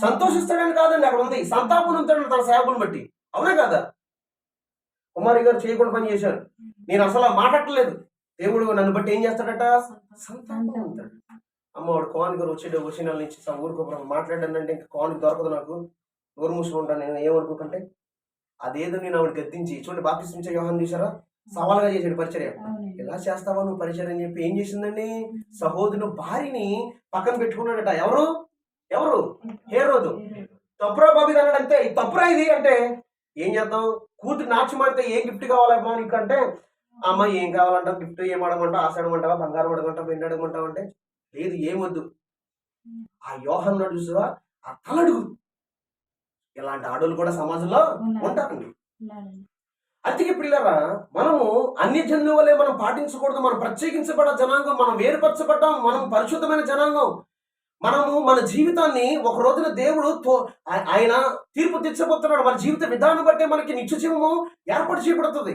సంతోషిస్తాడని కాదండి, అక్కడ ఉంది సంతాపం ఉంటాడు తన సేవకుని బట్టి. అవునా కదా? కుమారి గారు చేయకుండా పని చేశారు, నేను అసలు మాట్లాడలేదు, దేవుడు నన్ను బట్టి ఏం చేస్తాడట, సంతాపం ఉంటాడు. అమ్మవాడు కోని గారు వచ్చే నెల నుంచి ఊరుకోకుండా మాట్లాడానంటే ఇంకా కోనికి దొరకదు, నాకు నోరు మూసుకుని ఉంటాను. నేను ఏమనుకోకంటే అదేదో నేను ఆవిడ గద్దించి చూడండి, బాప్తిస్మిచ్చే యోహాను చూసారా, సవాలుగా చేశాడు పరిచర్య. ఎలా చేస్తావా నువ్వు పరిచర్య అని చెప్పి ఏం చేసిందండి, సహోదరుని భార్యని పక్కన పెట్టుకున్నాడట. ఎవరు ఎవరు హేరోదు. తప్పురా బాబు అన్నాడు, అంతే తప్పురా ఇది అంటే ఏం చేద్దాం, కూతురు నాచి మాడితే ఏ గిఫ్ట్ కావాలమ్మా నీకు అంటే, అమ్మ ఏం కావాలంట, గిఫ్ట్ ఏం అడగమంటావు, ఆశ అడగమంటావా, బంగారం అడగమంటావా, వెండి అడగమంటావు అంటే లేదు ఏమొద్దు. ఆ యోహాను చూసావా, ఆ తలడుగు. ఇలాంటి ఆడోళ్ళు కూడా సమాజంలో ఉంటారండి. అందుకే పిల్లరా, మనము అన్ని జన్మ వల్లే మనం పాటించకూడదు. మనం ప్రత్యేకించబడ్డ జనాంగం, మనం వేరుపరచబడ్డాం, మనం పరిశుద్ధమైన జనాంగం. మనము మన జీవితాన్ని ఒక రోజున దేవుడు ఆయన తీర్పు తెచ్చబోతున్నాడు. మన జీవిత విధానం బట్టే మనకి నిత్య జీవము ఏర్పాటు చేయబడుతుంది.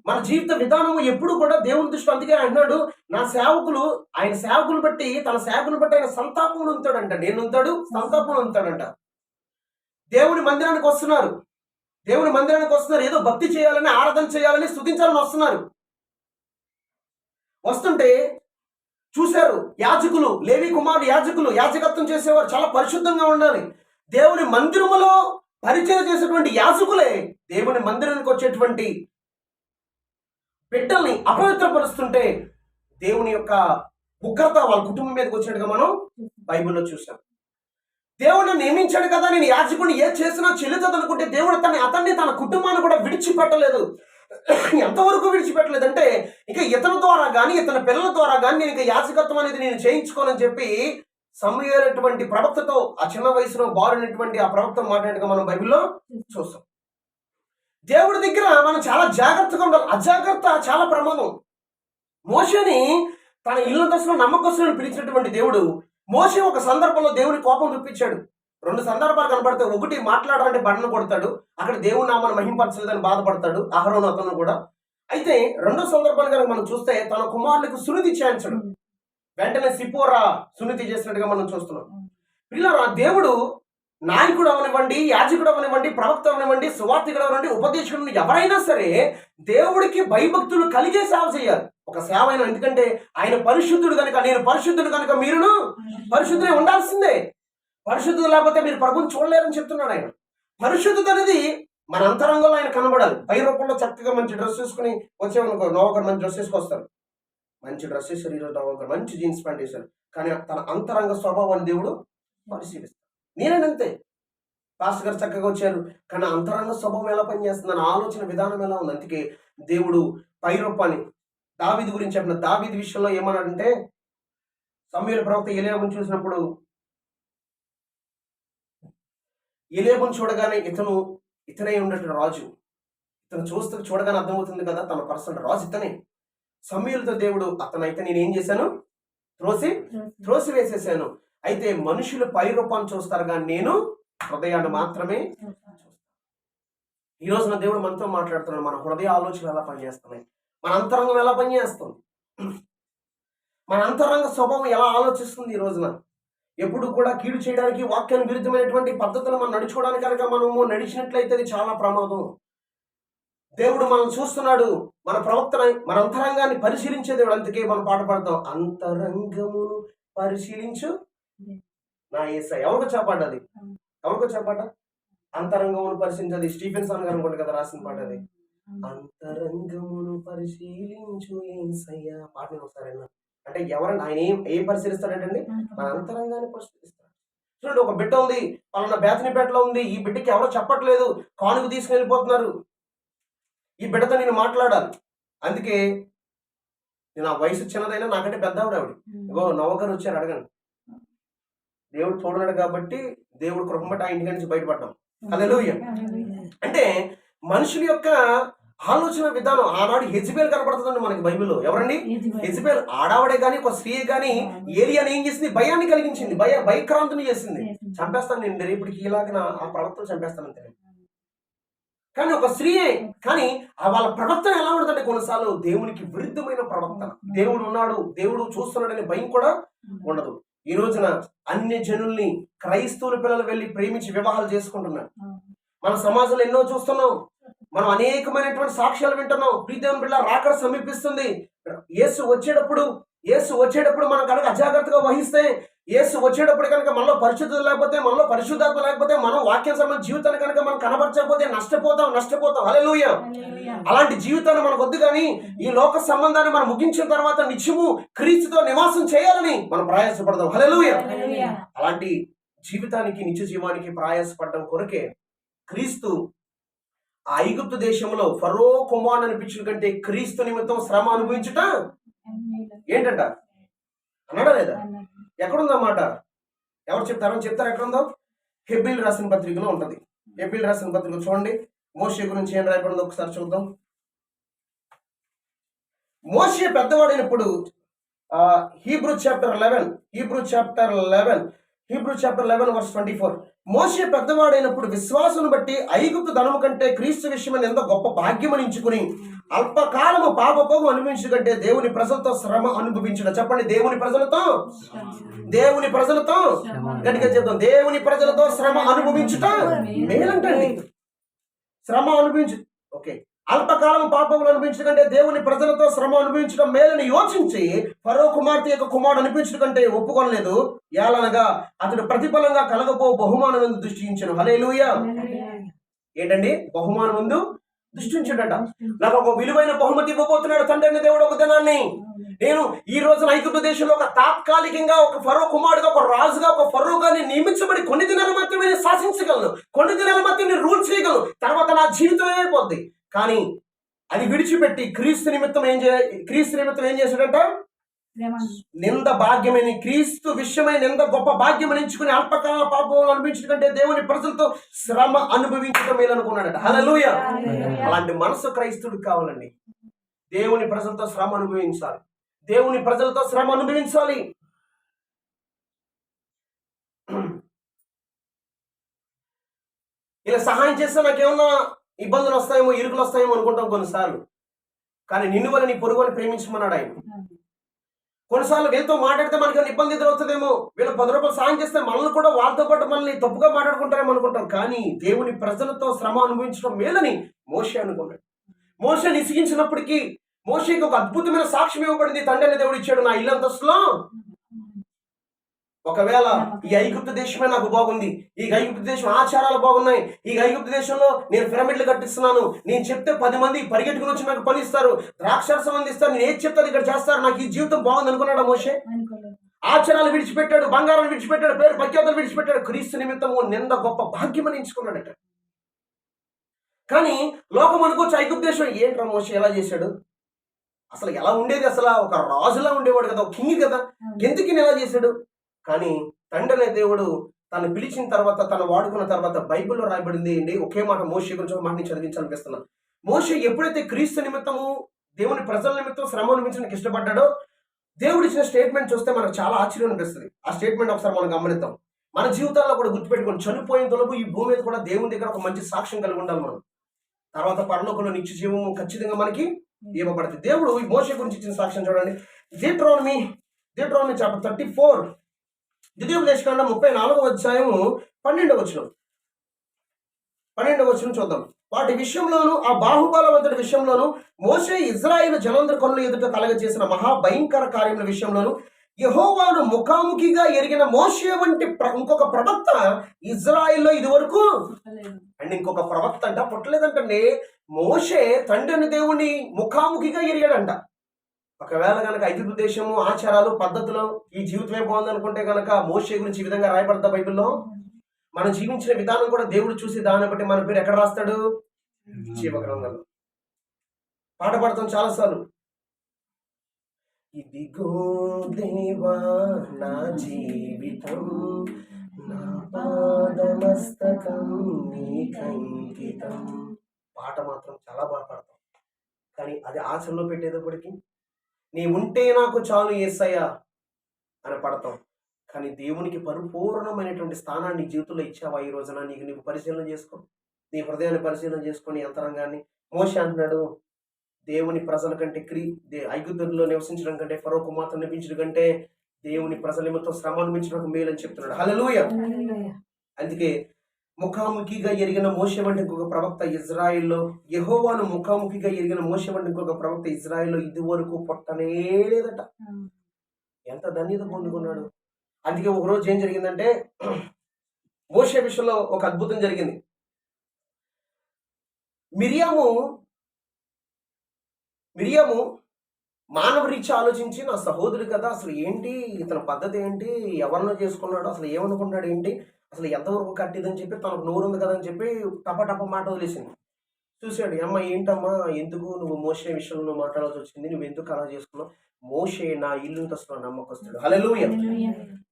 మన జీవిత విధానము ఎప్పుడు కూడా దేవుని దృష్టి. అందుకే అన్నాడు, నా సేవకులు, ఆయన సేవకులు బట్టి తన సేవకుని బట్టి ఆయన సంతాపం ఉంతాడంట. నేను ఉంటాడు, సంతాపం ఉంతాడంట. దేవుని మందిరానికి వస్తున్నారు, ఏదో భక్తి చేయాలని, ఆరాధన చేయాలని, స్తుతించాలని వస్తున్నారు. వస్తుంటే చూశారు యాజకులు, లేవి కుమారుడు యాజకులు యాజకత్వం చేసేవారు చాలా పరిశుద్ధంగా ఉండాలి. దేవుని మందిరములో పరిచయం చేసేటువంటి యాజకులే దేవుని మందిరానికి వచ్చేటువంటి బిడ్డల్ని అపవిత్రపరుస్తుంటే దేవుని యొక్క ఉగ్రత వాళ్ళ కుటుంబం మీదకి వచ్చినట్టుగా మనం బైబిల్లో చూసాం. దేవుడిని నియమించాడు కదా, నేను యాజకుడిని ఏది చేసినా చెల్లుతుంది అనుకుంటే దేవుడు అతన్ని తన కుటుంబాన్ని కూడా విడిచిపెట్టలేదు. ఎంతవరకు విడిచిపెట్టలేదు అంటే, ఇక ఇతని ద్వారా కానీ ఇతని పిల్లల ద్వారా కానీ నేను ఇక యాజకత్వం అనేది నేను చేయించుకోనని చెప్పి సమూయేలటువంటి ప్రవక్తతో, ఆ చిన్న వయసులో బారునటువంటి ఆ ప్రవక్త మాట్లాడినట్టుగా మనం బైబిల్లో చూస్తాం. దేవుడి దగ్గర మనం చాలా జాగ్రత్తగా ఉండాలి. అజాగ్రత్త చాలా ప్రమాదం. మోషేని తన ఇల్లు దశలో నమ్మకస్తులను పిలిచినటువంటి దేవుడు, మోషే ఒక సందర్భంలో దేవుని కోపం చూపించాడు. 2 సందర్భాలు కనబడతాయి. ఒకటి, మాట్లాడాలంటే బండను కొడతాడు, అక్కడ దేవుని నామాన్ని మహింపరచలేదని బాధపడతాడు అహరోను అతను కూడా. అయితే 2వ సందర్భాన్ని కనుక మనం చూస్తే తన కుమారులకు సున్నతి చేయించడు. వెంటనే సిపోరా సున్నతి చేసినట్టుగా మనం చూస్తున్నాం. పిల్లరా, దేవుడు నాయకుడు అవనివ్వండి, యాజకుడు అవనివ్వండి, ప్రవక్త అవనివ్వండి, సువార్తికుడు అవనివ్వండి, ఉపదేశకుడు, ఎవరైనా సరే దేవుడికి భయభక్తులు కలిగే సేవ చేయాలి. ఒక సేవ అయినా, ఎందుకంటే ఆయన పరిశుద్ధుడు కనుక, నేను పరిశుద్ధుడు కనుక మీరును పరిశుద్ధులే ఉండాల్సిందే. పరిశుద్ధత లేకపోతే మీరు ప్రభుని చూడలేరని చెప్తున్నాడు ఆయన. పరిశుద్ధత అనేది మన అంతరంగంలో ఆయన కనబడాలి. పై రూపంలో చక్కగా మంచి డ్రెస్ వేసుకుని వచ్చేవనుకో, నవొకరు మంచి డ్రెస్ వేసుకొస్తారు, మంచి డ్రెస్ వేసారు, ఈరోజు నవొకరు మంచి జీన్స్ ప్యాంట్ వేశారు, కానీ తన అంతరంగ స్వభావాన్ని దేవుడు పరిశీలిస్తాడు. నేనంతే, పాస్టర్ గారు చక్కగా వచ్చారు, కానీ అంతరంగ స్వభావం ఎలా పనిచేస్తుంది, నా ఆలోచన విధానం ఎలా ఉంది. అందుకే దేవుడు పై రూపాన్ని దావీదు గురించి చెప్పిన, దావీదు విషయంలో ఏమన్నాడంటే, సమూయేలు ప్రవక్త ఎలీయాబును చూసినప్పుడు, ఎలీయాబును చూడగానే ఇతనే ఉన్నట్టు రాజు, ఇతను చూడగానే అర్థమవుతుంది కదా తన పర్సనల్ రాజు ఇతనే. సమూయేలుతో దేవుడు, అతనైతే నేను ఏం చేశాను, త్రోసి వేసేసాను. అయితే మనుషులు పై రూపాన్ని చూస్తారు కానీ నేను హృదయాన్ని మాత్రమే చూస్తాను. ఈ రోజున దేవుడు మనతో మాట్లాడుతున్నాడు. మన హృదయ ఆలోచనలు ఎలా పనిచేస్తున్నాయి, మన అంతరంగం ఎలా పనిచేస్తుంది, మన అంతరంగ స్వభావం ఎలా ఆలోచిస్తుంది. ఈ రోజున ఎప్పుడు కూడా కీడు చేయడానికి, వాక్యానికి విరుద్ధమైనటువంటి పద్ధతులు మనం నడుచుకోవడానికి కనుక మనము నడిచినట్లయితే అది చాలా ప్రమాదం. దేవుడు మనం చూస్తున్నాడు, మన ప్రవక్తన, మన అంతరంగాన్ని పరిశీలించే దేవుడు. అందుకే మనం పాట పాడతాం, అంతరంగమును పరిశీలించు నా యేసయ్య. ఎవరికో చెప్పాడు అది, ఎవరికో చెప్పాట, అంతరంగమును పరిశీలించది స్టీఫెన్సన్ గారు అనుకోండి కదా రాసిన పాట అది. అంతరంగమును పరిశీలించు యేసయ్య పాటని ఒకసారి అంటే ఎవరంటే ఆయన ఏం పరిశీలిస్తాడంటండి, మన అంతరంగాన్ని పరిశీలిస్తాడు. చూడండి, ఒక బిడ్డ ఉంది, పలానా బేతనిపేటలో ఉంది, ఈ బిడ్డకి ఎవరో చెప్పట్లేదు, కానుక తీసుకుని వెళ్ళిపోతున్నారు, ఈ బిడ్డతో నేను మాట్లాడాలి. అందుకే నేను ఆ వయసు చిన్నదైనా నాకంటే పెద్ద ఆవిడ, ఇగో నవగారు వచ్చారు అడగండి. దేవుడు చూడన్నాడు కాబట్టి దేవుడు కృపమట ఆ ఇంటి నుంచి బయటపడ్డాం. హల్లెలూయా. అంటే మనుషుల యొక్క ఆలోచన విధానం ఆనాడు హెజ్బేల్ కనపడుతుందండి మనకి బైబిల్లో. ఎవరండి? హెజ్బేల్. ఆడావిడే కానీ ఒక స్త్రీ కానీ ఏలియాని ఏం చేసింది? భయాన్ని కలిగించింది, భయక్రాంతిని చేసింది. చంపేస్తాను నేను రేపటికి, ఇలాగ ఆ ప్రవక్తను చంపేస్తానంతే. కానీ ఒక స్త్రీయే, కానీ వాళ్ళ ప్రవర్తన ఎలా ఉంటుందంటే కొన్నిసార్లు దేవునికి విరుద్ధమైన ప్రవర్తన. దేవుడు ఉన్నాడు, దేవుడు చూస్తున్నాడనే భయం కూడా ఉండదు. ఈ రోజున అన్య జనుల్ని క్రైస్తవుల పిల్లలు వెళ్ళి ప్రేమించి వివాహాలు చేసుకుంటున్నారు. మన సమాజంలో ఎన్నో చూస్తున్నాం, మనం అనేకమైనటువంటి సాక్ష్యాలు వింటున్నాం. ప్రీతిదేవుని బిడ్డ రాకడ సమీపిస్తుంది. యేసు వచ్చేటప్పుడు మనం కనుక అజాగ్రత్తగా వహిస్తే, యేసు వచ్చేటప్పుడు కనుక మనలో పరిశుద్ధత లేకపోతే, మనలో పరిశుద్ధాత్మ లేకపోతే, మనం వాక్యం సంబంధించిన జీవితాన్ని కనుక మనం కనబరచకపోతే నష్టపోతాం. హల్లెలూయా. అలాంటి జీవితాన్ని మనకు వద్దు. కానీ ఈ లోక సంబంధాన్ని మనం ముగించిన తర్వాత నిత్యము క్రీస్తుతో నివాసం చేయాలని మనం ప్రయాసపడదాం. హల్లెలూయా. అలాంటి జీవితానికి, నిత్య జీవానికి ప్రయాసపడడం కొరకే క్రీస్తు ఆ ఐగుప్తు దేశంలో ఫరో కుమారుని అనిపించిన కంటే క్రీస్తు నిమిత్తం శ్రమ అనుభవించుట ఏంటంట అన్నాడా లేదా? ఎక్కడుందన్నమాట? ఎవరు చెప్తారు ఎక్కడుందో? హెబ్రీయులు రాసిన పత్రికలో ఉంటది. హెబ్రీయులు రాసిన పత్రిక చూడండి. మోషే గురించి ఏం రాయబడిందో ఒకసారి చూద్దాం. మోషే పెద్దవాడైనప్పుడు హీబ్రూ చాప్టర్ 11 వర్స్ 24. మోషే పెద్దవాడైనప్పుడు విశ్వాసును బట్టి ఐగుప్తు ధనము కంటే క్రీస్తు విషయమైన ఎంతో గొప్ప భాగ్యమని ఎంచుకుని అల్పకాలము పాపపోగు అనుభవించు కంటే దేవుని ప్రజలతో శ్రమ అనుభవించడం. చెప్పండి, దేవుని ప్రజలతో గట్టిగా చెప్తాం. దేవుని ప్రజలతో శ్రమ అనుభవించుట మేలంటండి. శ్రమ అనుభవించు, ఓకే. అల్పకాలం పాపములు అనిపించడం కంటే దేవుని ప్రజలతో శ్రమ అనుభవించడం మేలని యోచించి ఫరో కుమార్తె యొక్క కుమారుడు అనిపించడం కంటే ఒప్పుకోలేదు. ఏలనగా అతడు ప్రతిఫలంగా కలగబో బహుమానం ముందు దృష్టించను. హల్లెలూయా. ఏంటండి? బహుమానం ముందు దృష్టించుడట. నాకు ఒక విలువైన బహుమతి ఇవ్వబోతున్నాడు తండ్రి దేవుడు ఒక దినాన్ని. నేను ఈ రోజున ఐగుప్తు దేశంలో ఒక తాత్కాలికంగా ఒక ఫరో కుమారుడుగా, ఒక రాజుగా, ఒక ఫరోగాని నియమించబడి కొన్ని దినాల మాత్రమే నేను శాసించగలను, కొన్ని దినాల మాత్రమే నేను రూల్ చేయగలను. తర్వాత నా జీవితం ఏమైపోద్ది. కానీ అది విడిచిపెట్టి క్రీస్తు నిమిత్తం ఏం చేశాడంట? నింద భాగ్యమని, క్రీస్తు విషయమై నింద గొప్ప భాగ్యం ఎంచుకుని అల్పకాల పాపములు అనిపించడం కంటే దేవుని ప్రజలతో శ్రమ అనుభవించడం మేలనుకున్నాడట. హల్లెలూయా. అలాంటి మనసు క్రైస్తవుడికి కావాలండి. దేవుని ప్రజలతో శ్రమ అనుభవించాలి. ఇలా సహాయం చేస్తే నాకేమన్నా ఇబ్బందులు వస్తాయేమో, ఇరుకులు వస్తాయేమో అనుకుంటాం కొన్నిసార్లు. కానీ నిన్ను వల్ల నీ పొరుగుని ప్రేమించమన్నాడు ఆయన. కొన్నిసార్లు వీళ్ళతో మాట్లాడితే మనకి ఇబ్బంది ఎదురవుతుందేమో, వీళ్ళు 10 రూపాయలు సాయం చేస్తే మనల్ని కూడా వాళ్ళతో పాటు మనల్ని తప్పుగా మాట్లాడుకుంటారేమో అనుకుంటాం. కానీ దేవుని ప్రజలతో శ్రమ అనుభవించడం మేలని మోషే అనుకున్నాడు. మోషే నిసిగించినప్పటికీ మోషేకి ఒక అద్భుతమైన సాక్ష్యం ఇవ్వబడింది. తండ్రి దేవుడు ఇచ్చాడు, నా ఇల్లంతస్తులో ఒకవేళ ఈ ఐగుప్తు దేశమే నాకు బాగుంది, ఈ ఐగుప్తు దేశం ఆచారాలు బాగున్నాయి, ఈ ఐగుప్తు దేశంలో నేను పిరమిడ్లు కట్టిస్తున్నాను, నేను చెప్తే 10 మంది పరిగెట్టుకుని వచ్చి నాకు పని ఇస్తారు, ద్రాక్షరసం అందిస్తారు, నేను ఏది చెప్తాను ఇక్కడ చేస్తారు, నాకు ఈ జీవితం బాగుంది అనుకున్నాడు మోషే. ఆచారాలు విడిచిపెట్టాడు, బంగారం విడిచిపెట్టాడు, పేరు ప్రఖ్యాతలు విడిచిపెట్టాడు. క్రీస్తు నిమిత్తము నింద గొప్ప భాగ్యమని ఎంచుకున్నాడట. కానీ లోకం అనుకోవచ్చు, ఐగుప్తు దేశం ఏంట్రా మోషే ఎలా చేశాడు, అసలు ఎలా ఉండేది, అసలు ఒక రాజులా ఉండేవాడు కదా, ఒక కింగ్ కదా, ఎందుకు ఎలా చేశాడు. కానీ తండ్రి అనే దేవుడు తను పిలిచిన తర్వాత, తను వాడుకున్న తర్వాత బైబిల్లో రాయబడింది అండి. ఒకే మాట మోషే గురించి ఒక మాట నేను చదివించాలనిపిస్తున్నాను. మోషే ఎప్పుడైతే క్రీస్తు నిమిత్తము దేవుని ప్రజల నిమిత్తం శ్రమ అనిపించడానికి ఇష్టపడ్డాడో, దేవుడు ఇచ్చిన స్టేట్మెంట్ చూస్తే మనకు చాలా ఆశ్చర్యం అనిపిస్తుంది. ఆ స్టేట్మెంట్ ఒకసారి మనం గమనిద్దాం. మన జీవితాల్లో కూడా గుర్తుపెట్టుకొని, చనిపోయిన తొలగు ఈ భూమి మీద కూడా దేవుని దగ్గర ఒక మంచి సాక్ష్యం కలిగి ఉండాలి మనం. తర్వాత పరలోకంలో నిత్య జీవము ఖచ్చితంగా మనకి ఇవ్వబడుతుంది. దేవుడు ఈ మోషే గురించి ఇచ్చిన సాక్ష్యం చూడండి. డ్యూటెరోనమీ చాప్టర్ 34, ద్వితీయోపదేశకాండం 34వ అధ్యాయము 12వ వచనం చూద్దాం. వాటి విషయంలోను, ఆ బాహుబలవంతుడి విషయంలోను, మోషే ఇజ్రాయేలు జనాంధ్ర కనుల ఎదుట కలగ చేసిన మహాభయంకర కార్యముల విషయంలోను, యెహోవాను ముఖాముఖిగా ఎరిగిన మోషే వంటి ఇంకొక ప్రవక్త ఇజ్రాయిల్లో ఇది వరకు అండ్ ఇంకొక ప్రవక్త అంట పుట్టలేదంటే. మోషే తండ్రిని దేవుని ముఖాముఖిగా ఎరిగాడంట. ఒకవేళ కనుక ఐగుప్తు దేశము ఆచారాలు పద్ధతులు ఈ జీవితమే బాగుందనుకుంటే కనుక మోషే గురించి ఈ విధంగా రాయబడతా బైబిల్లో. మనం జీవించిన విధానం కూడా దేవుడు చూసి దాన్ని బట్టి మన పేరు ఎక్కడ రాస్తాడు? జీవగ్రంథంలో. పాట పాడతాం చాలాసార్లు. ఇదిగో దేవా నా జీవితం, నా పాదమస్తకం నీకంకితం. పాట మాత్రం చాలా బాగా పాడతాం. కానీ అది ఆచరణలో పెట్టేటప్పటికి నీ ఉంటే నాకు చాలు యేసయ్యా అని పడతాం. కానీ దేవునికి పరిపూర్ణమైనటువంటి స్థానాన్ని నీ జీవితంలో ఇచ్చావా ఈ రోజున? నీకు పరిశీలన చేసుకో. నీ హృదయాన్ని పరిశీలన చేసుకొని అంతరంగాన్ని. మోషే అంటున్నాడు, దేవుని ప్రజల కంటే ఐగుప్తులో నివసించడం కంటే, ఫరో కుమార్తెను నియమించడం కంటే దేవుని ప్రజల నిమిత్తం శ్రమ అనుభవించడం మేలని చెప్తున్నాడు. హల్లెలూయా. అందుకే ముఖాముఖిగా ఎరిగిన మోషే వంటి ఇంకొక ప్రవక్త ఇజ్రాయిల్లో, యెహోవాను ముఖాముఖిగా ఎరిగిన మోషే వంటి ఇంకొక ప్రవక్త ఇజ్రాయిల్లో ఇదివరకు పుట్టనే లేదట. ఎంత ధన్యత పొందుకున్నాడు. అందుకే ఒక రోజు ఏం జరిగిందంటే, మోషే విషయంలో ఒక అద్భుతం జరిగింది. మిరియాము మానవ రీత్యా ఆలోచించి, నా సహోదరుడు కదా, అసలు ఏంటి ఇతని పద్ధతి ఏంటి, ఎవరినో చేసుకున్నాడు, అసలు ఏమనుకున్నాడు ఏంటి, అసలు ఎంతవరకు కట్టిదని చెప్పి, తనకు నోరు ఉంది కదా అని చెప్పి టప మాట వదిలేసింది. చూశాడు, అమ్మ ఏంటమ్మా, ఎందుకు నువ్వు మోషే విషయంలో నువ్వు మాట్లాడాల్సి వచ్చింది, నువ్వు ఎందుకు అలా చేసుకున్నావు? మోషే నా ఇల్లుంతస్తున్న నమ్మకస్తుడు. హల్లెలూయా.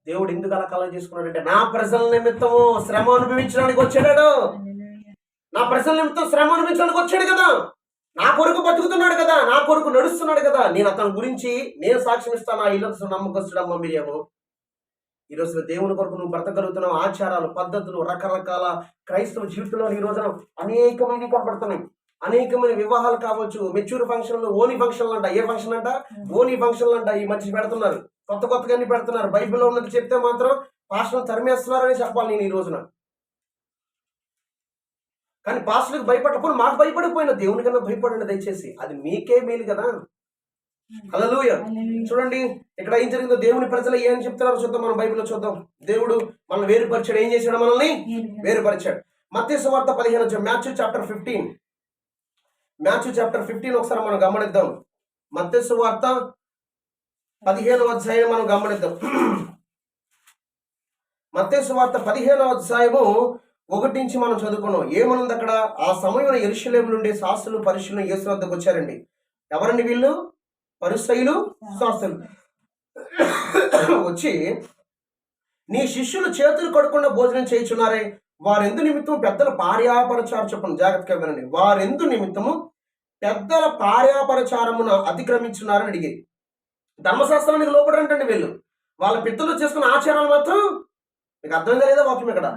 దేవుడు ఎందుకు అలా కలగ చేసుకున్నాడు అంటే, నా ప్రజల నిమిత్తము శ్రమ అనుభవించడానికి వచ్చాడు. నా ప్రజల నిమిత్తం శ్రమ అనుభవించడానికి వచ్చాడు కదా, నా కొరకు బతుకుతున్నాడు కదా, నా కొరకు నడుస్తున్నాడు కదా, నేను అతని గురించి నేను సాక్ష్యం ఇస్తాను. ఆ ఇల్లు నమ్మకస్తుడు అమ్మ మిరియాము. ఈ రోజున దేవుని కొరకు నువ్వు బ్రతకగలుగుతున్నావు. ఆచారాలు, పద్ధతులు, రకరకాల క్రైస్తవ జీవితంలో ఈ రోజున అనేకమైన కనబడుతున్నాయి. అనేకమైన వివాహాలు కావచ్చు, మెచ్యూర్ ఫంక్షన్లు, ఓనీ ఫంక్షన్లు అంట. ఏ ఫంక్షన్ అంట? ఓనీ ఫంక్షన్లు అంట. ఈ మధ్య పెడుతున్నారు, కొత్తగా పెడుతున్నారు. బైబిల్లో ఉన్నది చెప్తే మాత్రం పాస్టర్లు తరిమేస్తున్నారని చెప్పాలి నేను ఈ రోజున. కానీ పాస్టర్లకు భయపడకపోయినా మాకు భయపడిపోయినా దేవునికన్నా భయపడండి దయచేసి, అది మీకే మేలు కదా. హల్లెలూయా. చూడండి ఇక్కడ ఏం జరిగిందో, దేవుని ప్రజలు ఏం చెప్తున్నారో చూద్దాం. మనం బైబిల్లో చూద్దాం. దేవుడు మనల్ని వేరుపరిచాడు. ఏం చేశాడు? మనల్ని వేరుపరిచాడు. మత్తయి సువార్త 15, మాథ్యూ చాప్టర్ 15 ఒకసారి మనం గమనిద్దాం. మత్తయి సువార్త 15వ అధ్యాయం మనం గమనిద్దాం. మత్తయి సువార్త 15వ అధ్యాయము 1 నుంచి మనం చదువుకున్నాం. ఏమనుంది అక్కడ? ఆ సమయంలో యెరూషలేము నుండి శాస్త్రులు, పరిశీలన యేసు వద్దకు వచ్చారండి. ఎవరండి వీళ్ళు? పరిసయ్యులు, శాస్త్రులు. వచ్చి, నీ శిష్యులు చేతులు కడుక్కుండా భోజనం చేయుచున్నారే, వారెందు నిమిత్తం పెద్దల పార్యాపరచారు. చెప్పండి, జాగ్రత్తగా వినండి. వారెందు నిమిత్తము పెద్దల పార్యాపరచారమున అతిక్రమించున్నారని అడిగి, ధర్మశాస్త్రానికి లోబడంటండి వీళ్ళు. వాళ్ళ పితరులు చేసుకున్న ఆచారాలు మాత్రం, మీకు అర్థం కాలేదా వాక్యం ఇక్కడ?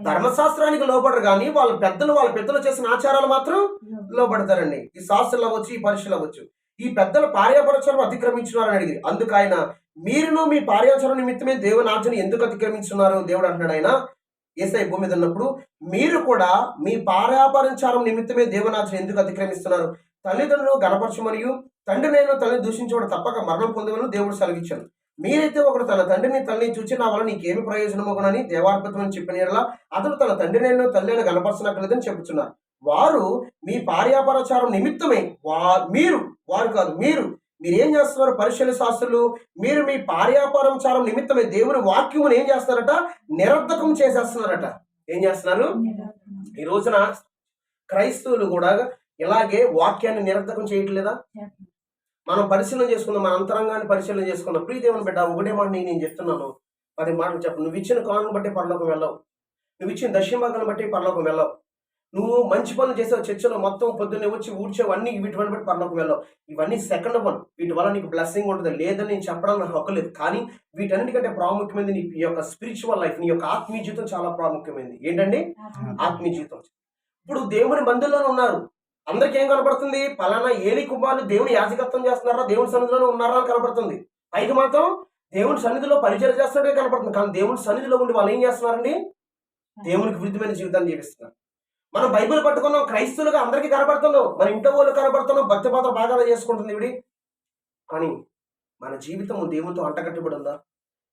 ధర్మశాస్త్రానికి లోబడరు కానీ వాళ్ళ పెద్దలు చేసిన ఆచారాలు మాత్రం లోబడతారండి. ఈ శాస్త్రులు అవ్వచ్చు, ఈ పరిశీలు అవ్వచ్చు. ఈ పెద్దల పార్యాపరచారం అతిక్రమించున్నారని అడిగి, అందుకు ఆయన, మీరును మీ పార్యాచరణ నిమిత్తమే దేవుని ఆజ్ఞను ఎందుకు అతిక్రమించున్నారు? దేవుడు అంటున్నాడు, ఆయన యేసయ్య భూమి మీద ఉన్నప్పుడు, మీరు కూడా మీ పార్యాపరచారం నిమిత్తమే దేవుని ఆజ్ఞను ఎందుకు అతిక్రమిస్తున్నారు? తల్లిదండ్రులు గణపరచమనియు తండ్రినైనా తల్లిని దూషించేవాడు తప్పక మరణం పొందవలని దేవుడు సెలవిచ్చాడు. మీరైతే ఒకడు తన తండ్రిని తల్లిని చూచి, నా వల్ల నీకేమి ప్రయోజనమోగునని దేవార్పతమని చెప్పిన యెడల అతడు తన తండ్రినైనా తల్లిని గణపరచనక్కర్లేదని చెబుతున్నారు. వారు మీ పార్యాపరచారం నిమిత్తమే, మీరేం చేస్తున్నారు? పరిశీల శాస్త్రులు, మీరు మీ పార్యాపరచారం నిమిత్తమే దేవుని వాక్యమును ఏం చేస్తున్నారట? నిరర్ధకం చేసేస్తున్నారట. ఏం చేస్తున్నారు? ఈ రోజున క్రైస్తవులు కూడా ఇలాగే వాక్యాన్ని నిరర్ధకం చేయట్లేదా? మనం పరిశీలన చేసుకుందాం, మన అంతరంగాన్ని పరిశీలన చేసుకుందాం. ప్రియ దేవుని బిడ్డ, ఒకటే మాట నేను చెప్తున్నాను, 10 మాటలు చెప్పు. నువ్వు ఇచ్చిన కానును బట్టి పరలోకం వెళ్ళవు. నువ్వు ఇచ్చిన దశమభాగాలను బట్టి పరలోకం వెళ్ళవు. నువ్వు మంచి పనులు చేసావు, చర్చలో మొత్తం పొద్దున్నే వచ్చి ఊడ్చావు, అన్ని వీటిని బట్టి పరలోకం వెళ్ళవు. ఇవన్నీ సెకండ్ వన్. వీటి వల్ల నీకు బ్లెస్సింగ్ ఉంటుంది లేదని నేను చెప్పడం నాకు హక్కు లేదు. కానీ వీటన్నిటికంటే ప్రాముఖ్యమైనది నీ యొక్క స్పిరిచువల్ లైఫ్, నీ యొక్క ఆత్మీయ జీవితం చాలా ప్రాముఖ్యమైనది. ఏంటండి? ఆత్మీయ జీవితం. ఇప్పుడు దేవుని బంధువుల్లోనే ఉన్నారు. అందరికి ఏం కనపడుతుంది? పలానా ఏలి కుమారులు దేవుని యాజకత్వం చేస్తున్నారా, దేవుని సన్నిధిలోనే ఉన్నారా అని కనపడుతుంది. పైకి మాత్రం దేవుని సన్నిధిలో పరిచయం చేస్తున్నట్టే కనపడుతుంది. కానీ దేవుని సన్నిధిలో ఉండి వాళ్ళు ఏం చేస్తున్నారండి? దేవునికి విరుద్ధమైన జీవితాన్ని జీవిస్తున్నారు. మనం బైబిల్ పట్టుకున్నాం, క్రైస్తవులుగా అందరికీ కనపడుతున్నాం, మన ఇంట్లో వాళ్ళు కనపడుతున్నాం, భక్తి పాత్ర బాగా చేసుకుంటుంది ఇవిడి. కానీ మన జీవితం దేవునితో అంటగట్టబడి ఉందా?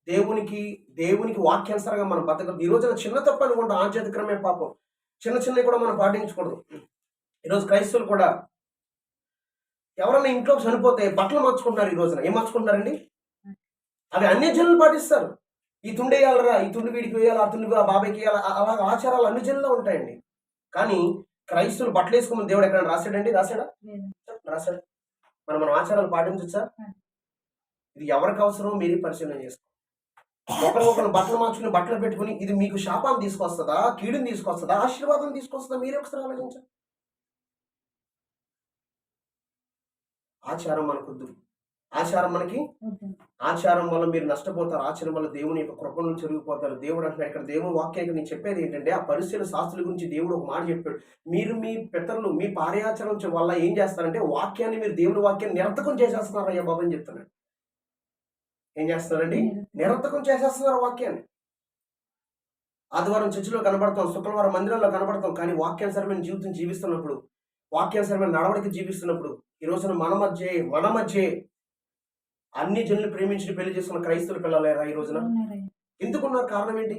దేవునికి వాక్యానుసారంగా మనం బతకదు. ఈ రోజున చిన్న తప్పు అనుకుంటాం, ఆధ్యాత్మికమే పాపం. చిన్నవి కూడా మనం పాటించకూడదు. ఈరోజు క్రైస్తవులు కూడా ఎవరన్నా ఇంట్లో చనిపోతే బట్టలు మార్చుకుంటున్నారు. ఈ రోజున ఏం మార్చుకుంటున్నారండి? అవి అన్ని జనులు పాటిస్తారు. ఈ తుండి వేయాలరా, ఈ తుండి వీడికి వేయాలి, ఆ తుండి ఆ బాబాయ్కి వేయాలి, అలాగ ఆచారాలు అన్ని జనుల్లో ఉంటాయండి. కానీ క్రైస్తవులు బట్టలు వేసుకోమని దేవుడు ఎక్కడ రాశాడండి? రాశాడు. మనం ఆచారాలు పాటించచ్చా? ఇది ఎవరికి అవసరం మీరే పరిశీలన చేసుకో. ఒకరికొకరు బట్టలు మార్చుకుని బట్టలు పెట్టుకుని ఇది మీకు శాపాన్ని తీసుకొస్తుందా, కీడుని తీసుకొస్తుందా, ఆశీర్వాదం తీసుకొస్తుందా? మీరే ఒకసారి ఆలోచించండి. ఆచారం మనకొద్దు. ఆచారం మనకి ఆచారం వల్ల మీరు నష్టపోతారు. ఆచారం వల్ల దేవుని యొక్క కృప నుంచి చెరిగిపోతారు. దేవుడు అంటున్నాడు ఇక్కడ, దేవుని వాక్యానికి నేను చెప్పేది ఏంటంటే, ఆ పరిశీలన శాస్త్రుల గురించి దేవుడు ఒక మాట చెప్పాడు. మీరు మీ పితరులు మీ పార్యాచరణ వల్ల ఏం చేస్తారంటే, వాక్యాన్ని మీరు దేవుని వాక్యాన్ని నిరర్థకం చేసేస్తున్నారు అయ్యా బాబు అని చెప్తున్నాడు. ఏం చేస్తున్నారండి? నిరర్థకం చేసేస్తున్నారు వాక్యాన్ని. ఆదివారం చర్చిలో కనబడతాం, శుక్రవారం మందిరంలో కనబడతాం, కానీ వాక్యానుసరమైన జీవితం జీవిస్తున్నప్పుడు, వాక్యానుసరమైన నడవడిక జీవిస్తున్నప్పుడు, ఈ రోజున మన మధ్య అన్ని జనులు ప్రేమించి పెళ్లి చేసుకున్న క్రైస్తవుల పిల్లలేరా ఈ రోజున? ఎందుకున్నారు? కారణం ఏంటి?